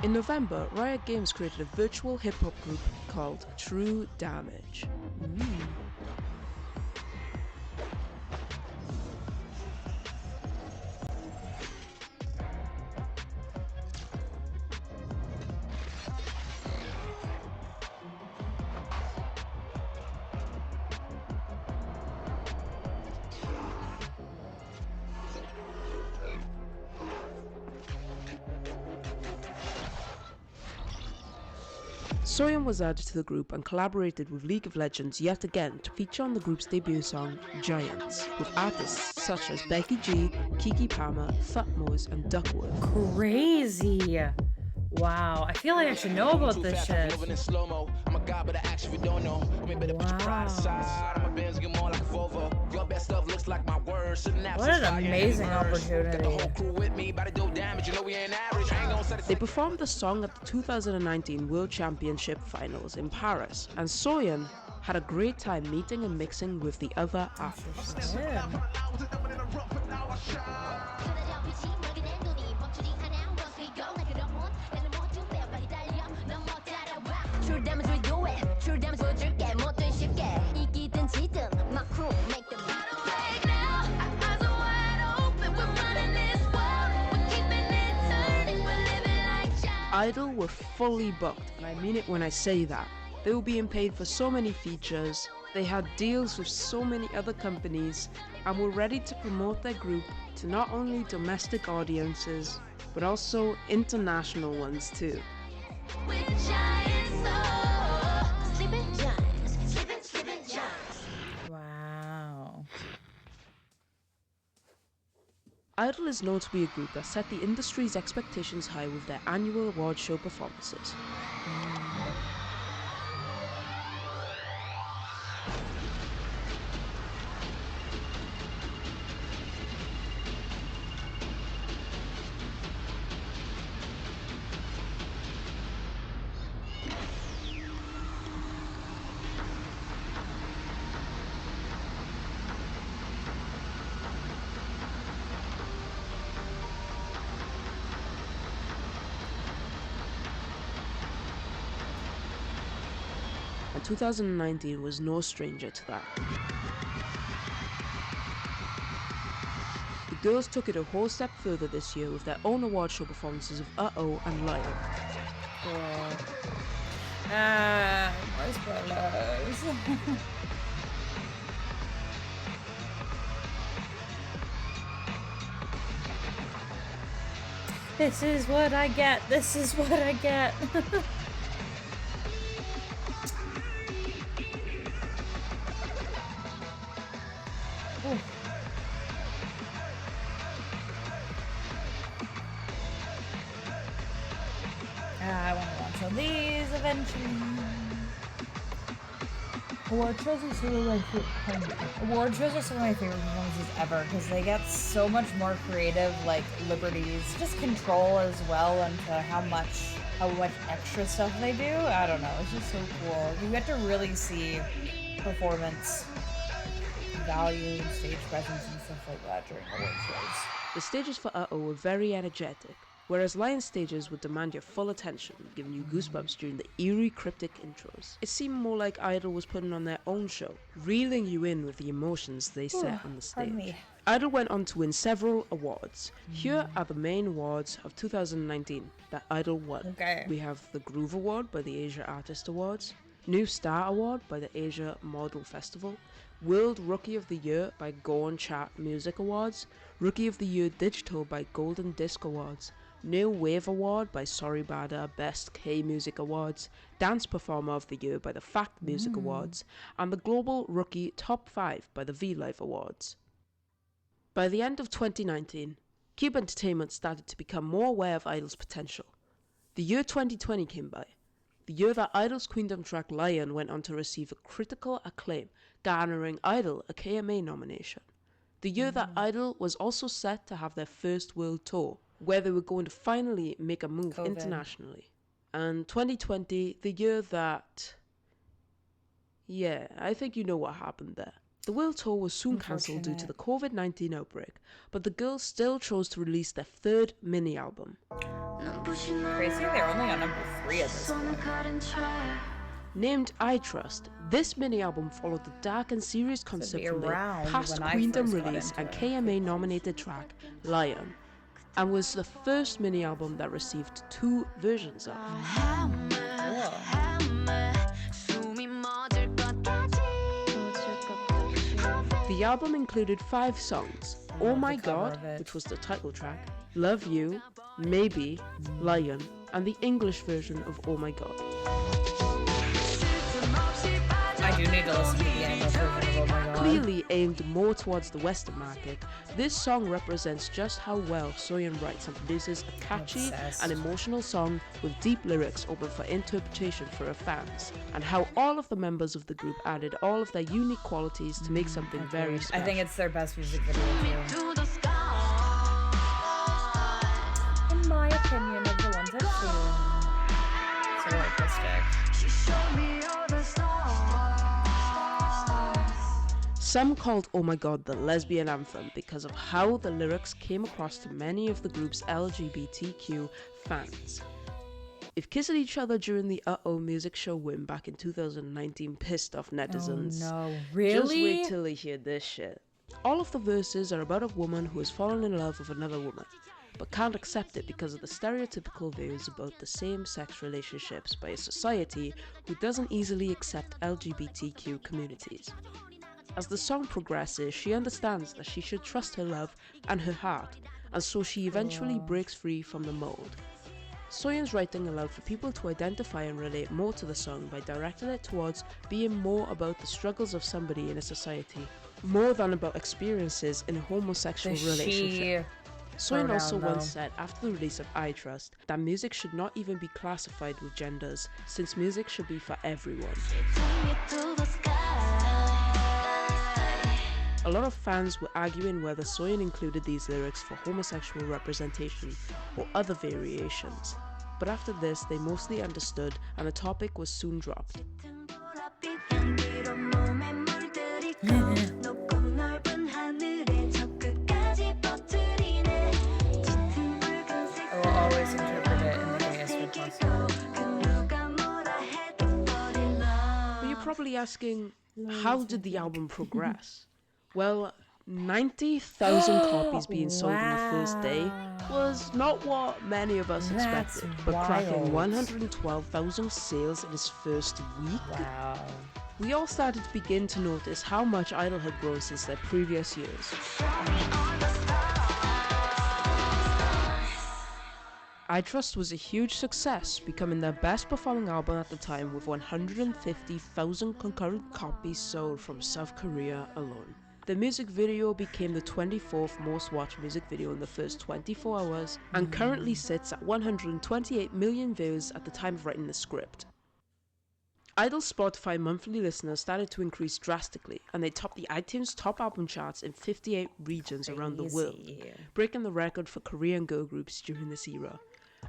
In November, Riot Games created a virtual hip-hop group called True Damage. Soyeon was added to the group and collaborated with League of Legends yet again to feature on the group's debut song, Giants, with artists such as Becky G, Kiki Palmer, Thutmose, and Duckworth. Crazy. Wow, I feel like I should know about this shit. Wow. What an amazing opportunity. They performed the song at the 2019 World Championship Finals in Paris, and Soyeon had a great time meeting and mixing with the other artists. Yeah. True damage we do it. True damage 보여줄게. 뭐든 쉽게. 이기든 지든 my crew make them I-dle were fully booked, and I mean it when I say that. They were being paid for so many features, they had deals with so many other companies, and were ready to promote their group to not only domestic audiences, but also international ones too. Wow. I-dle is known to be a group that set the industry's expectations high with their annual award show performances. And 2019 was no stranger to that. The girls took it a whole step further this year with their own award show performances of Uh-Oh and Lion. More spoilers. This is what I get. This is what I get. I want to watch all these eventually. Award shows are some of my favorite performances ever because they get so much more creative, like liberties, just control as well into how much extra stuff they do. I don't know, it's just so cool. You get to really see performance value and stage presence and stuff like that during award shows. The stages for Uh-Oh were very energetic, whereas Lion stages would demand your full attention, giving you goosebumps during the eerie, cryptic intros. It seemed more like I-dle was putting on their own show, reeling you in with the emotions they set on the stage. I-dle went on to win several awards. Here are the main awards of 2019 that I-dle won. Okay. We have the Groove Award by the Asia Artist Awards, New Star Award by the Asia Model Festival, World Rookie of the Year by Gorn Chat Music Awards, Rookie of the Year Digital by Golden Disc Awards, New Wave Award by Sorry Bada Best K-Music Awards, Dance Performer of the Year by the Fact Music Awards, and the Global Rookie Top 5 by the V-Live Awards. By the end of 2019, Cube Entertainment started to become more aware of I-dle's potential. The year 2020 came by, the year that I-dle's Queendom track Lion went on to receive a critical acclaim, garnering I-dle a KMA nomination. The year that I-dle was also set to have their first world tour, where they were going to finally make a move internationally. And 2020, the year that... yeah, I think you know what happened there. The world tour was soon cancelled due to the COVID-19 outbreak, but the girls still chose to release their third mini album. Crazy, they're only on number 3 at this point. Named I Trust, this mini-album followed the dark and serious concept from their past Queendom release and KMA-nominated track, Lion, and was the first mini-album that received 2 versions of. The album included 5 songs: Oh My God, which was the title track, Love You, Maybe, Lion, and the English version of Oh My God. I do need to listen to the English version of Oh My God. Clearly aimed more towards the Western market, this song represents just how well Soyeon writes and produces a catchy and emotional song with deep lyrics open for interpretation for her fans, and how all of the members of the group added all of their unique qualities to make something very special. I think it's their best music video too. In my opinion, of the ones I've seen, so artistic. Some called Oh My God the lesbian anthem because of how the lyrics came across to many of the group's LGBTQ fans. If kissing each other during the Uh-Oh music show win back in 2019 pissed off netizens, Oh no, really? just wait till you hear this shit. All of the verses are about a woman who has fallen in love with another woman. but can't accept it because of the stereotypical views about the same-sex relationships by a society who doesn't easily accept LGBTQ communities. As the song progresses, she understands that she should trust her love and her heart, and so she eventually breaks free from the mold. Soyeon's writing allowed for people to identify and relate more to the song by directing it towards being more about the struggles of somebody in a society, more than about experiences in a homosexual relationship. Soyeon also once said after the release of I Trust that music should not even be classified with genders, since music should be for everyone. A lot of fans were arguing whether Soyeon included these lyrics for homosexual representation or other variations, but after this they mostly understood and the topic was soon dropped. I will always interpret it in the gayest way possible. But you're probably asking, how did the album progress? Well, 90,000 copies being sold in the first day was not what many of us expected, but cracking 112,000 sales in its first week. Wow. We all started to begin to notice how much I-dle had grown since their previous years. I Trust was a huge success, becoming their best performing album at the time with 150,000 concurrent copies sold from South Korea alone. The music video became the 24th most watched music video in the first 24 hours and currently sits at 128 million views at the time of writing the script. I-dle's Spotify monthly listeners started to increase drastically, and they topped the iTunes top album charts in 58 regions around the world, breaking the record for Korean girl groups during this era.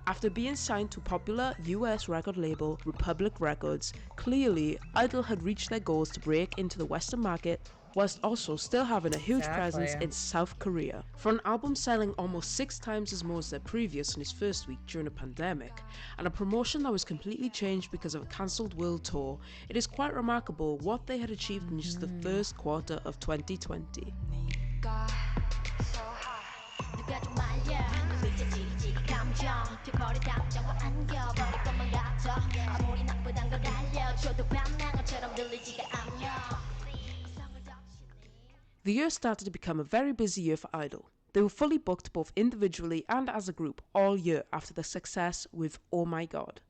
After being signed to popular US record label Republic Records, clearly I-dle had reached their goals to break into the Western market, whilst also still having a huge presence in South Korea. For an album selling almost 6 times as more as their previous in its first week during a pandemic, and a promotion that was completely changed because of a cancelled world tour, it is quite remarkable what they had achieved in just the first quarter of 2020. The year started to become a very busy year for I-dle. They were fully booked both individually and as a group all year after the success with Oh My God.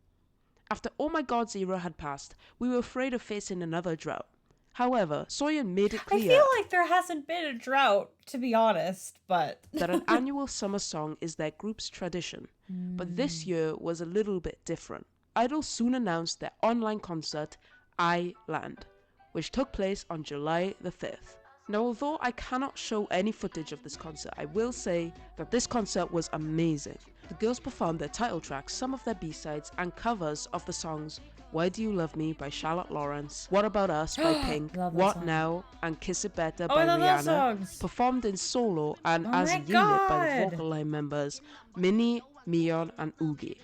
After Oh My God's era had passed, we were afraid of facing another drought. However, Soyeon made it clear I feel like there hasn't been a drought, to be honest, but that an annual summer song is their group's tradition. But this year was a little bit different. I-dle soon announced their online concert, I-Land, which took place on July the 5th. Now, although I cannot show any footage of this concert, I will say that this concert was amazing. The girls performed their title tracks, some of their B-sides, and covers of the songs Why Do You Love Me by Charlotte Lawrence, What About Us by Pink, What song. Now, and Kiss It Better by Rihanna, performed in solo and as a unit by the vocal line members Minnie, Myeon, and Yuqi.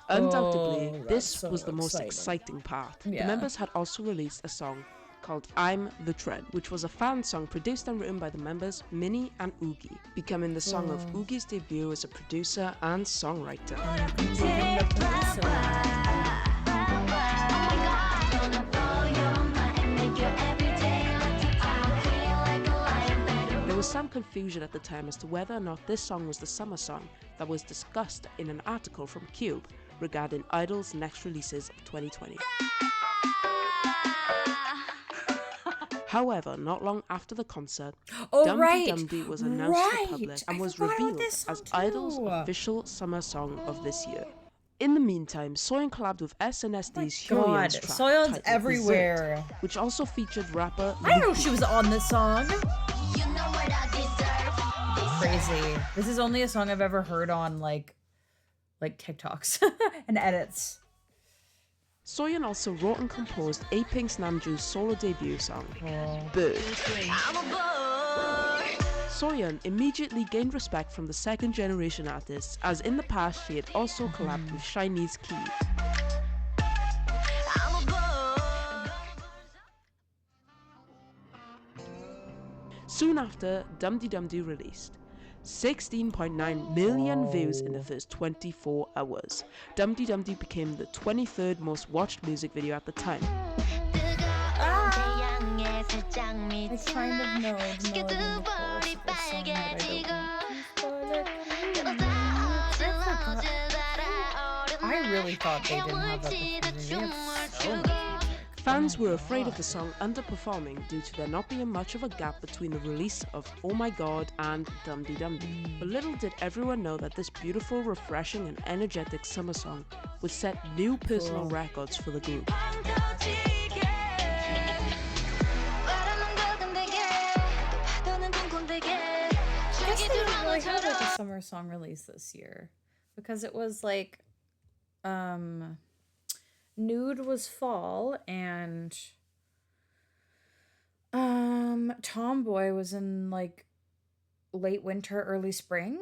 Undoubtedly, this was the most exciting part. The members had also released a song called I'm the Trend, which was a fan song produced and written by the members Minnie and Yuqi, becoming the song of Yuqi's debut as a producer and songwriter. There was some confusion at the time as to whether or not this song was the summer song that was discussed in an article from Cube regarding I-dle's next releases of 2020. However, not long after the concert, Dumdi Dumdi was announced to the public and was revealed as I-dle's official summer song of this year. In the meantime, Soyeon collabed with SNSD's Soyeon's track Soyeon's everywhere, Dessert, which also featured rapper I know Yuqi. she was on this song. Crazy. This is only a song I've ever heard on like TikToks and edits. Soyeon also wrote and composed A-Pink's Namjoon's solo debut song, Bird. Soyeon immediately gained respect from the second-generation artists, as in the past she had also collabed with Chinese Key. Soon after, Dumdi Dumdi released. 16.9 million views in the first 24 hours. Dumdi Dumdi became the 23rd most watched music video at the time. I kind of know the melody and the chorus of this song, but I really thought they didn't have that before. They have so much. Fans were afraid of the song underperforming due to there not being much of a gap between the release of Oh My God and Dumdi Dumdi. But little did everyone know that this beautiful, refreshing and energetic summer song would set new personal records for the group. I guess they didn't really have like a summer song release this year because it was like Nude was fall and Tomboy was in like late winter, early spring.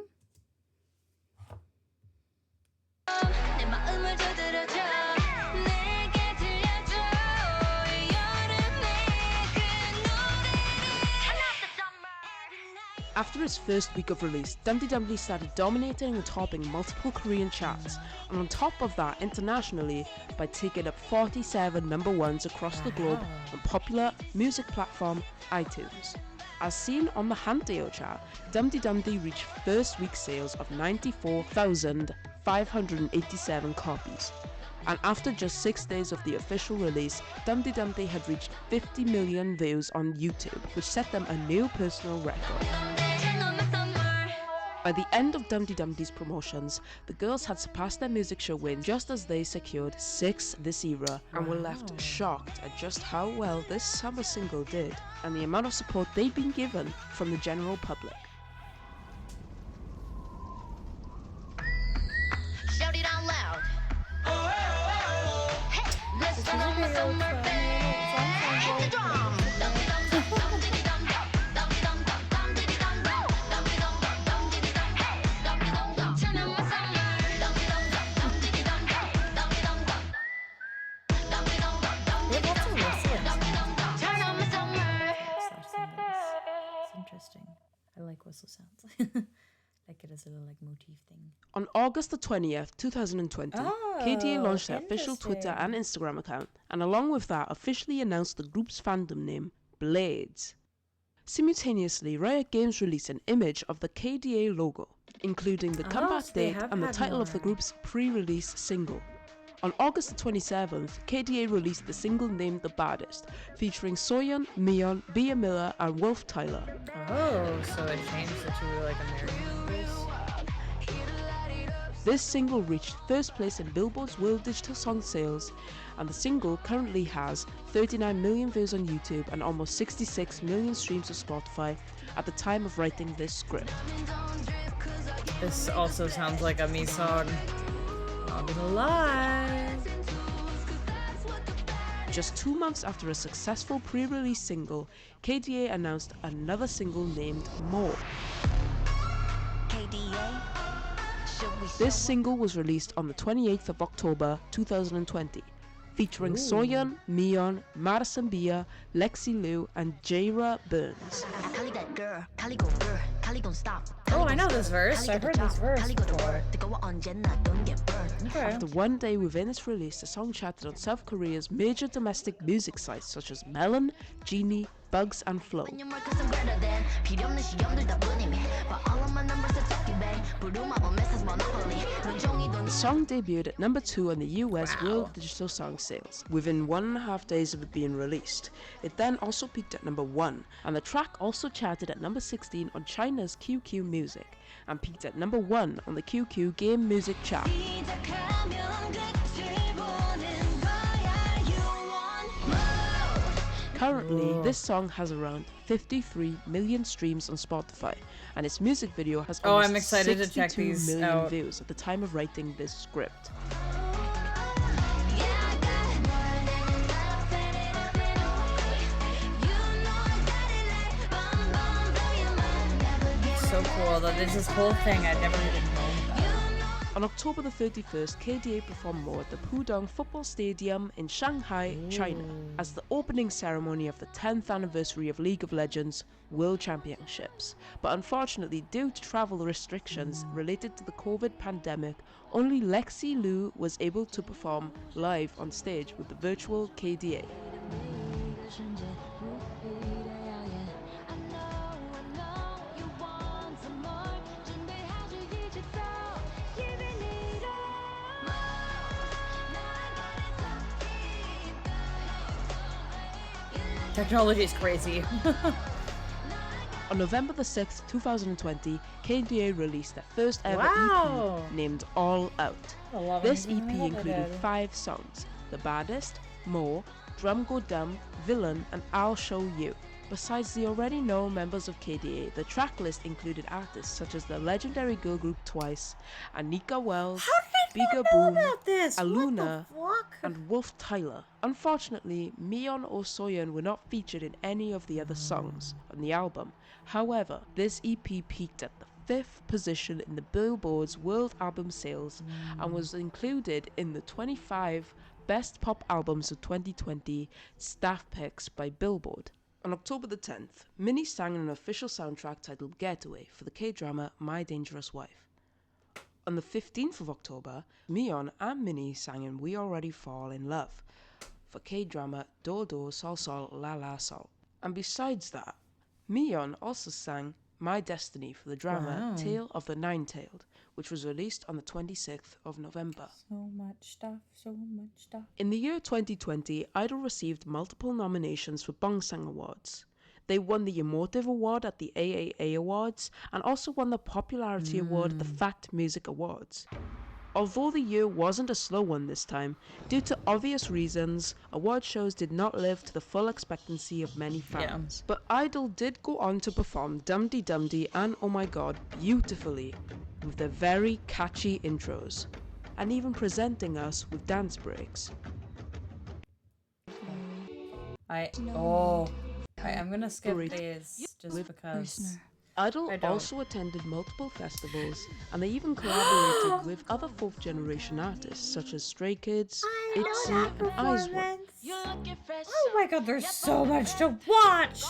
After its first week of release, Dumdi Dumdi started dominating and topping multiple Korean charts, and on top of that internationally by taking up 47 number ones across the globe on popular music platform iTunes. As seen on the Hanteo chart, Dumdi Dumdi reached first week sales of 94,587 copies. And after just 6 days of the official release, Dumdi Dumdi had reached 50 million views on YouTube, which set them a new personal record. By the end of Dumdi Dumdi's promotions, the girls had surpassed their music show win just as they secured 6 this era and were left shocked at just how well this summer single did and the amount of support they'd been given from the general public. Shout it out loud. Hey, let's This turn is on the a summer video band. Hit the drum. It's interesting. I like whistle sounds. Like it as a little like motif thing. On August the 20th, 2020, KDA launched their official Twitter and Instagram account, and along with that officially announced the group's fandom name, Blades. Simultaneously, Riot Games released an image of the KDA logo, including the comeback so they date have and the had title of the more. group's pre-release single. On August the 27th, KDA released the single named The Baddest, featuring Soyeon, Myeon, Bia Miller and Wolf Tyler. Oh, so it changed it to like American. This single reached first place in Billboard's World Digital Song Sales, and the single currently has 39 million views on YouTube and almost 66 million streams on Spotify at the time of writing this script. This also sounds like a me song. Not gonna lie. Just 2 months after a successful pre-release single, KDA announced another single named More. This single was released on the 28th of October 2020, featuring Soyeon, Myeon, Madison Bia, Lexi Liu, and Jaira Burns. Oh, I know this verse. I've heard this verse before. Okay. After 1 day within its release, the song charted on South Korea's major domestic music sites such as Melon, Genie, Bugs, and Flow. The song debuted at number 2 on the US World Digital Song Sales within 1.5 days of it being released. It then also peaked at number 1, and the track also charted at number 16 on China's QQ Music and peaked at number 1 on the QQ Game Music chart. Currently, this song has around 53 million streams on Spotify, and its music video has almost I'm excited to check 62 these million out. views at the time of writing this script. So cool that there's this whole thing I'd never even known about. On October the 31st, KDA performed more at the Pudong Football Stadium in Shanghai, China, as the opening ceremony of the 10th anniversary of League of Legends World Championships. But unfortunately, due to travel restrictions related to the COVID pandemic, only Lexi Liu was able to perform live on stage with the virtual KDA. Technology is crazy. On November the 6th, 2020, KDA released their first ever Wow. EP named All Out. I love This anything EP like that. included 5 songs: The Baddest, More, Drum Go Dumb, Villain, and I'll Show You. Besides the already known members of KDA, the track list included artists such as the legendary girl group Twice, Anika Wells, Bigger Boom, About this? Aluna, What the fuck? and Wolf Tyler. Unfortunately, Myeon or Soyeon were not featured in any of the other songs on the album. However, this EP peaked at the 5th position in the Billboard's World Album Sales and was included in the 25 Best Pop Albums of 2020 staff picks by Billboard. On October the 10th, Minnie sang an official soundtrack titled Getaway for the K-drama My Dangerous Wife. On the 15th of October, Myeon and Minnie sang in We Already Fall in Love for K-drama Do Do Sol Sol La La Sol. And besides that, Myeon also sang My Destiny for the drama Wow. Tale of the Nine-Tailed, which was released on the 26th of November. So much stuff, so much stuff. In the year 2020, I-dle received multiple nominations for Bangsang Awards. They won the Emotive Award at the AAA Awards and also won the Popularity Award at the Fact Music Awards. Although the year wasn't a slow one this time, due to obvious reasons, award shows did not live to the full expectancy of many fans. But I-dle did go on to perform Dumdi Dumdi and Oh My God beautifully, with their very catchy intros, and even presenting us with dance breaks. I'm gonna skip Great. these just With because. I-dle I don't. also attended multiple festivals, and they even collaborated with other fourth generation artists such as Stray Kids, ITZY, and IZWA. Oh my god, there's so much to watch!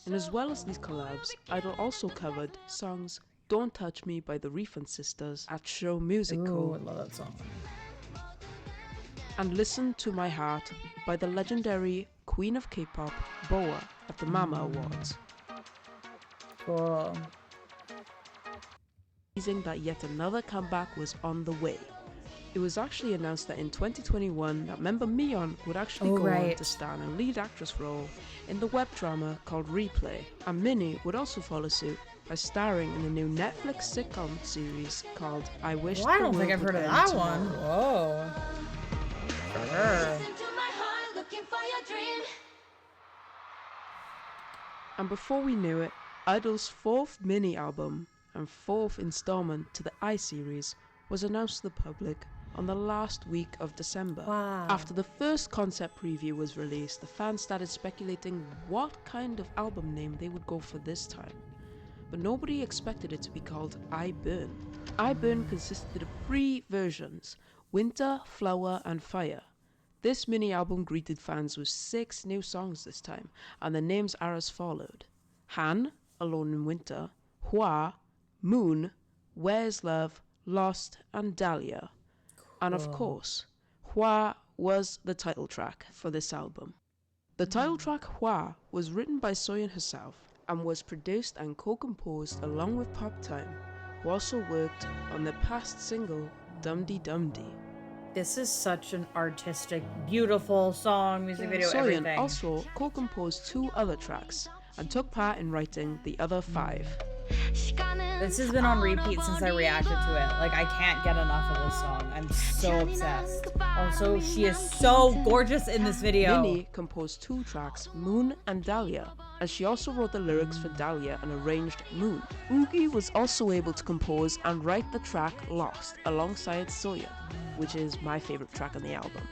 And as well as these collabs, I-dle also covered songs Don't Touch Me by the Refund Sisters at Show Music Ooh, Co. I love that song. and Listen to My Heart by the legendary Queen of K-pop, Boa, at the Mama Awards. Cool. Teasing that yet another comeback was on the way. It was actually announced that in 2021 that member Myeon would actually go on to star in a lead actress role in the web drama called Replay, and Minnie would also follow suit by starring in the new Netflix sitcom series called I Wish Well, I the don't think World I've Would heard of End that Tomorrow. one. Whoa. Sure. And before we knew it, I-dle's 4th mini album and 4th installment to the I series was announced to the public on the last week of December. Wow. After the first concept preview was released, the fans started speculating what kind of album name they would go for this time. But nobody expected it to be called I Burn. I Burn consisted of 3 versions: Winter, Flower, and Fire. This mini album greeted fans with 6 new songs this time, and the names are as followed: Han, Alone in Winter, Hua, Moon, Where's Love, Lost, and Dahlia. And of course, Hua was the title track for this album. The title track Hua was written by Soyeon herself and was produced and co-composed along with Pop Time, who also worked on the past single Dumdi Dumdi. This is such an artistic, beautiful song, music video, Soyeon everything. also co-composed 2 other tracks and took part in writing the other 5. This has been on repeat since I reacted to it. Like, I can't get enough of this song. I'm so obsessed. Also, she is so gorgeous in this video. Minnie composed 2 tracks, Moon and Dahlia, and she also wrote the lyrics for Dahlia and arranged Moon. Yuqi was also able to compose and write the track Lost alongside Soyeon, which is my favorite track on the album.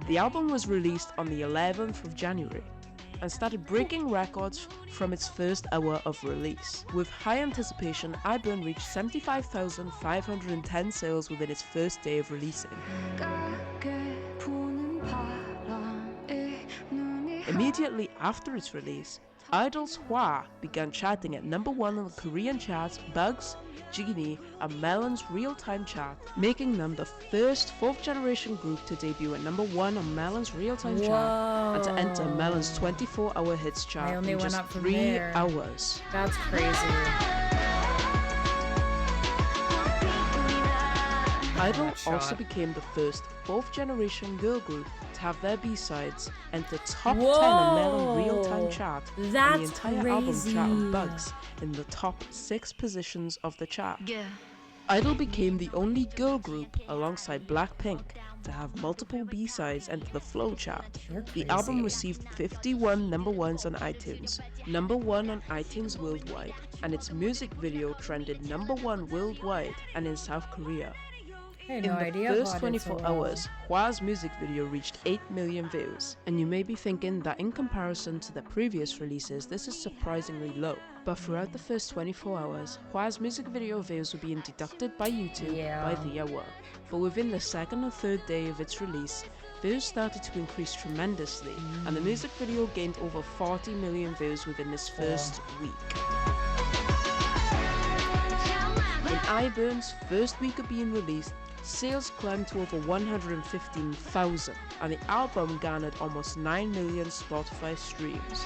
The album was released on the 11th of January. and started breaking records from its first hour of release. With high anticipation, I-dle reached 75,510 sales within its first day of releasing. Immediately after its release, I-dle's Shuhua began charting at #1 on the Korean charts, Bugs, Genie, and Myeon's real-time chart, making them the first 4th generation group to debut at #1 on Myeon's real-time chart and to enter Myeon's 24-hour hits chart in just 3 hours. That's crazy. I-dle also became the first 4th generation girl group to have their B-sides enter top 10 on Myeon real-time chart and the entire album chart of Bugs in the top 6 positions of the chart. I-dle became the only girl group alongside Blackpink to have multiple B-sides enter the Flow chart. The album received 51 #1s on iTunes, #1 on iTunes worldwide, and its music video trended #1 worldwide and in South Korea. In the first 24 hours, Hwa's music video reached 8 million views, and you may be thinking that in comparison to their previous releases, this is surprisingly low. But throughout the first 24 hours, Hwa's music video views were being deducted by YouTube by the hour. But within the second and third day of its release, views started to increase tremendously, and the music video gained over 40 million views within its first week. In I-dle's first week of being released, sales climbed to over 115,000, and the album garnered almost 9 million Spotify streams.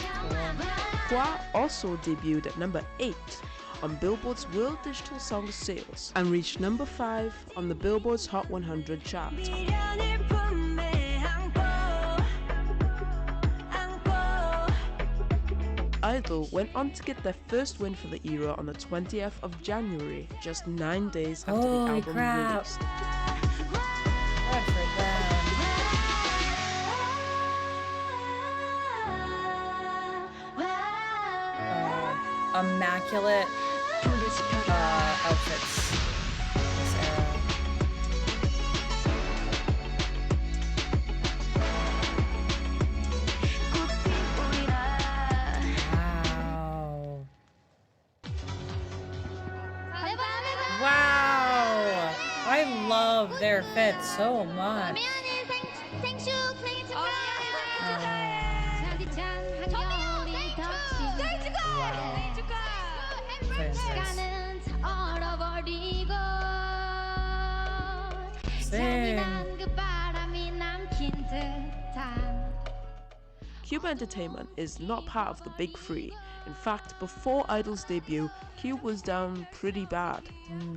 Hwa also debuted at #8 on Billboard's World Digital Songs Sales and reached #5 on the Billboard's Hot 100 chart. I-dle went on to get their first win for the era on the 20th of January, just 9 days after the album released. Good for them. Immaculate outfits. This era. Wow! I love their fit so much. Cube Entertainment is not part of the Big Three. In fact, before I-dle's debut, Cube was down pretty bad.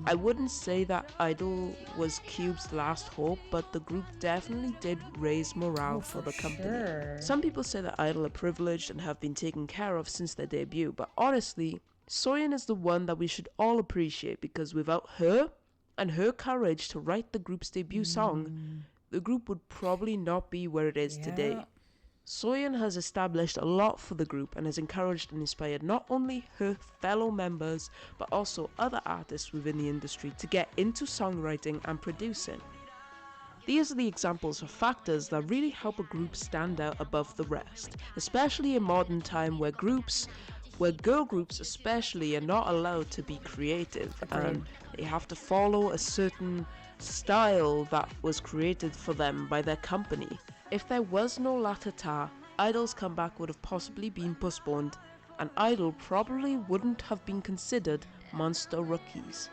I wouldn't say that I-dle was Cube's last hope, but the group definitely did raise morale for the company. Sure. Some people say that I-dle are privileged and have been taken care of since their debut, but honestly, Soyeon is the one that we should all appreciate, because without her and her courage to write the group's debut song, the group would probably not be where it is today. Soyeon has established a lot for the group and has encouraged and inspired not only her fellow members but also other artists within the industry to get into songwriting and producing. These are the examples of factors that really help a group stand out above the rest, especially in modern time where girl groups especially are not allowed to be creative and they have to follow a certain style that was created for them by their company. If there was no Latata, I-dle's comeback would have possibly been postponed, and I-dle probably wouldn't have been considered monster rookies.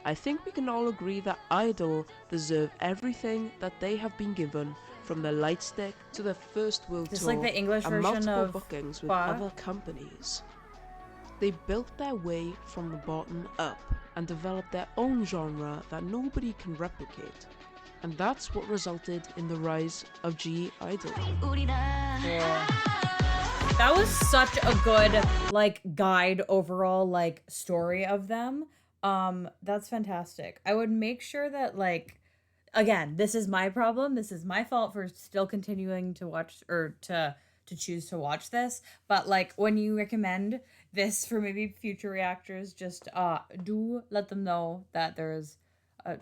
I think we can all agree that I-dle deserve everything that they have been given, from their Lightstick to their first world Just tour like the English and version multiple of bookings with Ba. other companies. They built their way from the bottom up and developed their own genre that nobody can replicate. And that's what resulted in the rise of I-dle. That was such a good guide overall story of them. That's fantastic. I would make sure that again, this is my problem. This is my fault for still continuing to watch or to choose to watch this. But when you recommend this for maybe future reactors, just do let them know that there's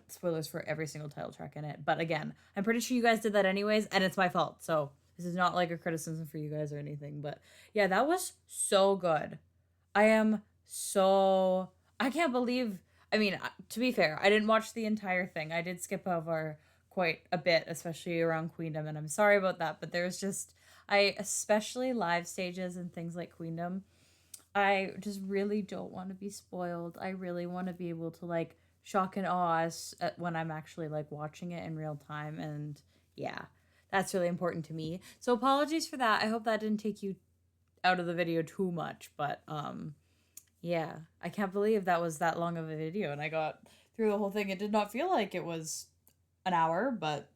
spoilers for every single title track in it. But again, I'm pretty sure you guys did that anyways, and it's my fault. So This is not like a criticism for you guys or anything, but yeah, that was so good. I can't believe, I mean, to be fair, I didn't watch the entire thing. I did skip over quite a bit, especially around Queendom, and I'm sorry about that, but there's just, especially live stages and things like Queendom, I just really don't want to be spoiled. I really want to be able to like shock and awe us when I'm actually like watching it in real time. And yeah, that's really important to me. So apologies for that. I hope that didn't take you out of the video too much, but yeah, I can't believe that was that long of a video and I got through the whole thing. It did not feel like it was an hour, but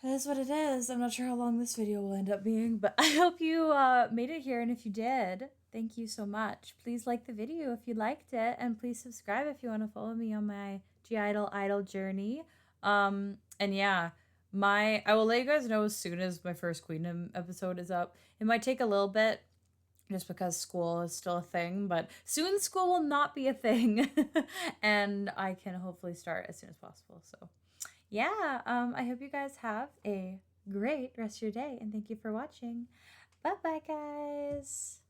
it is what it is. I'm not sure how long this video will end up being, but I hope you made it here, and if you did, thank you so much. Please like the video if you liked it, and please subscribe if you want to follow me on my I-dle journey. And yeah, I will let you guys know as soon as my first Queendom episode is up. It might take a little bit just because school is still a thing, but soon school will not be a thing. And I can hopefully start as soon as possible. So yeah, I hope you guys have a great rest of your day, and thank you for watching. Bye bye, guys.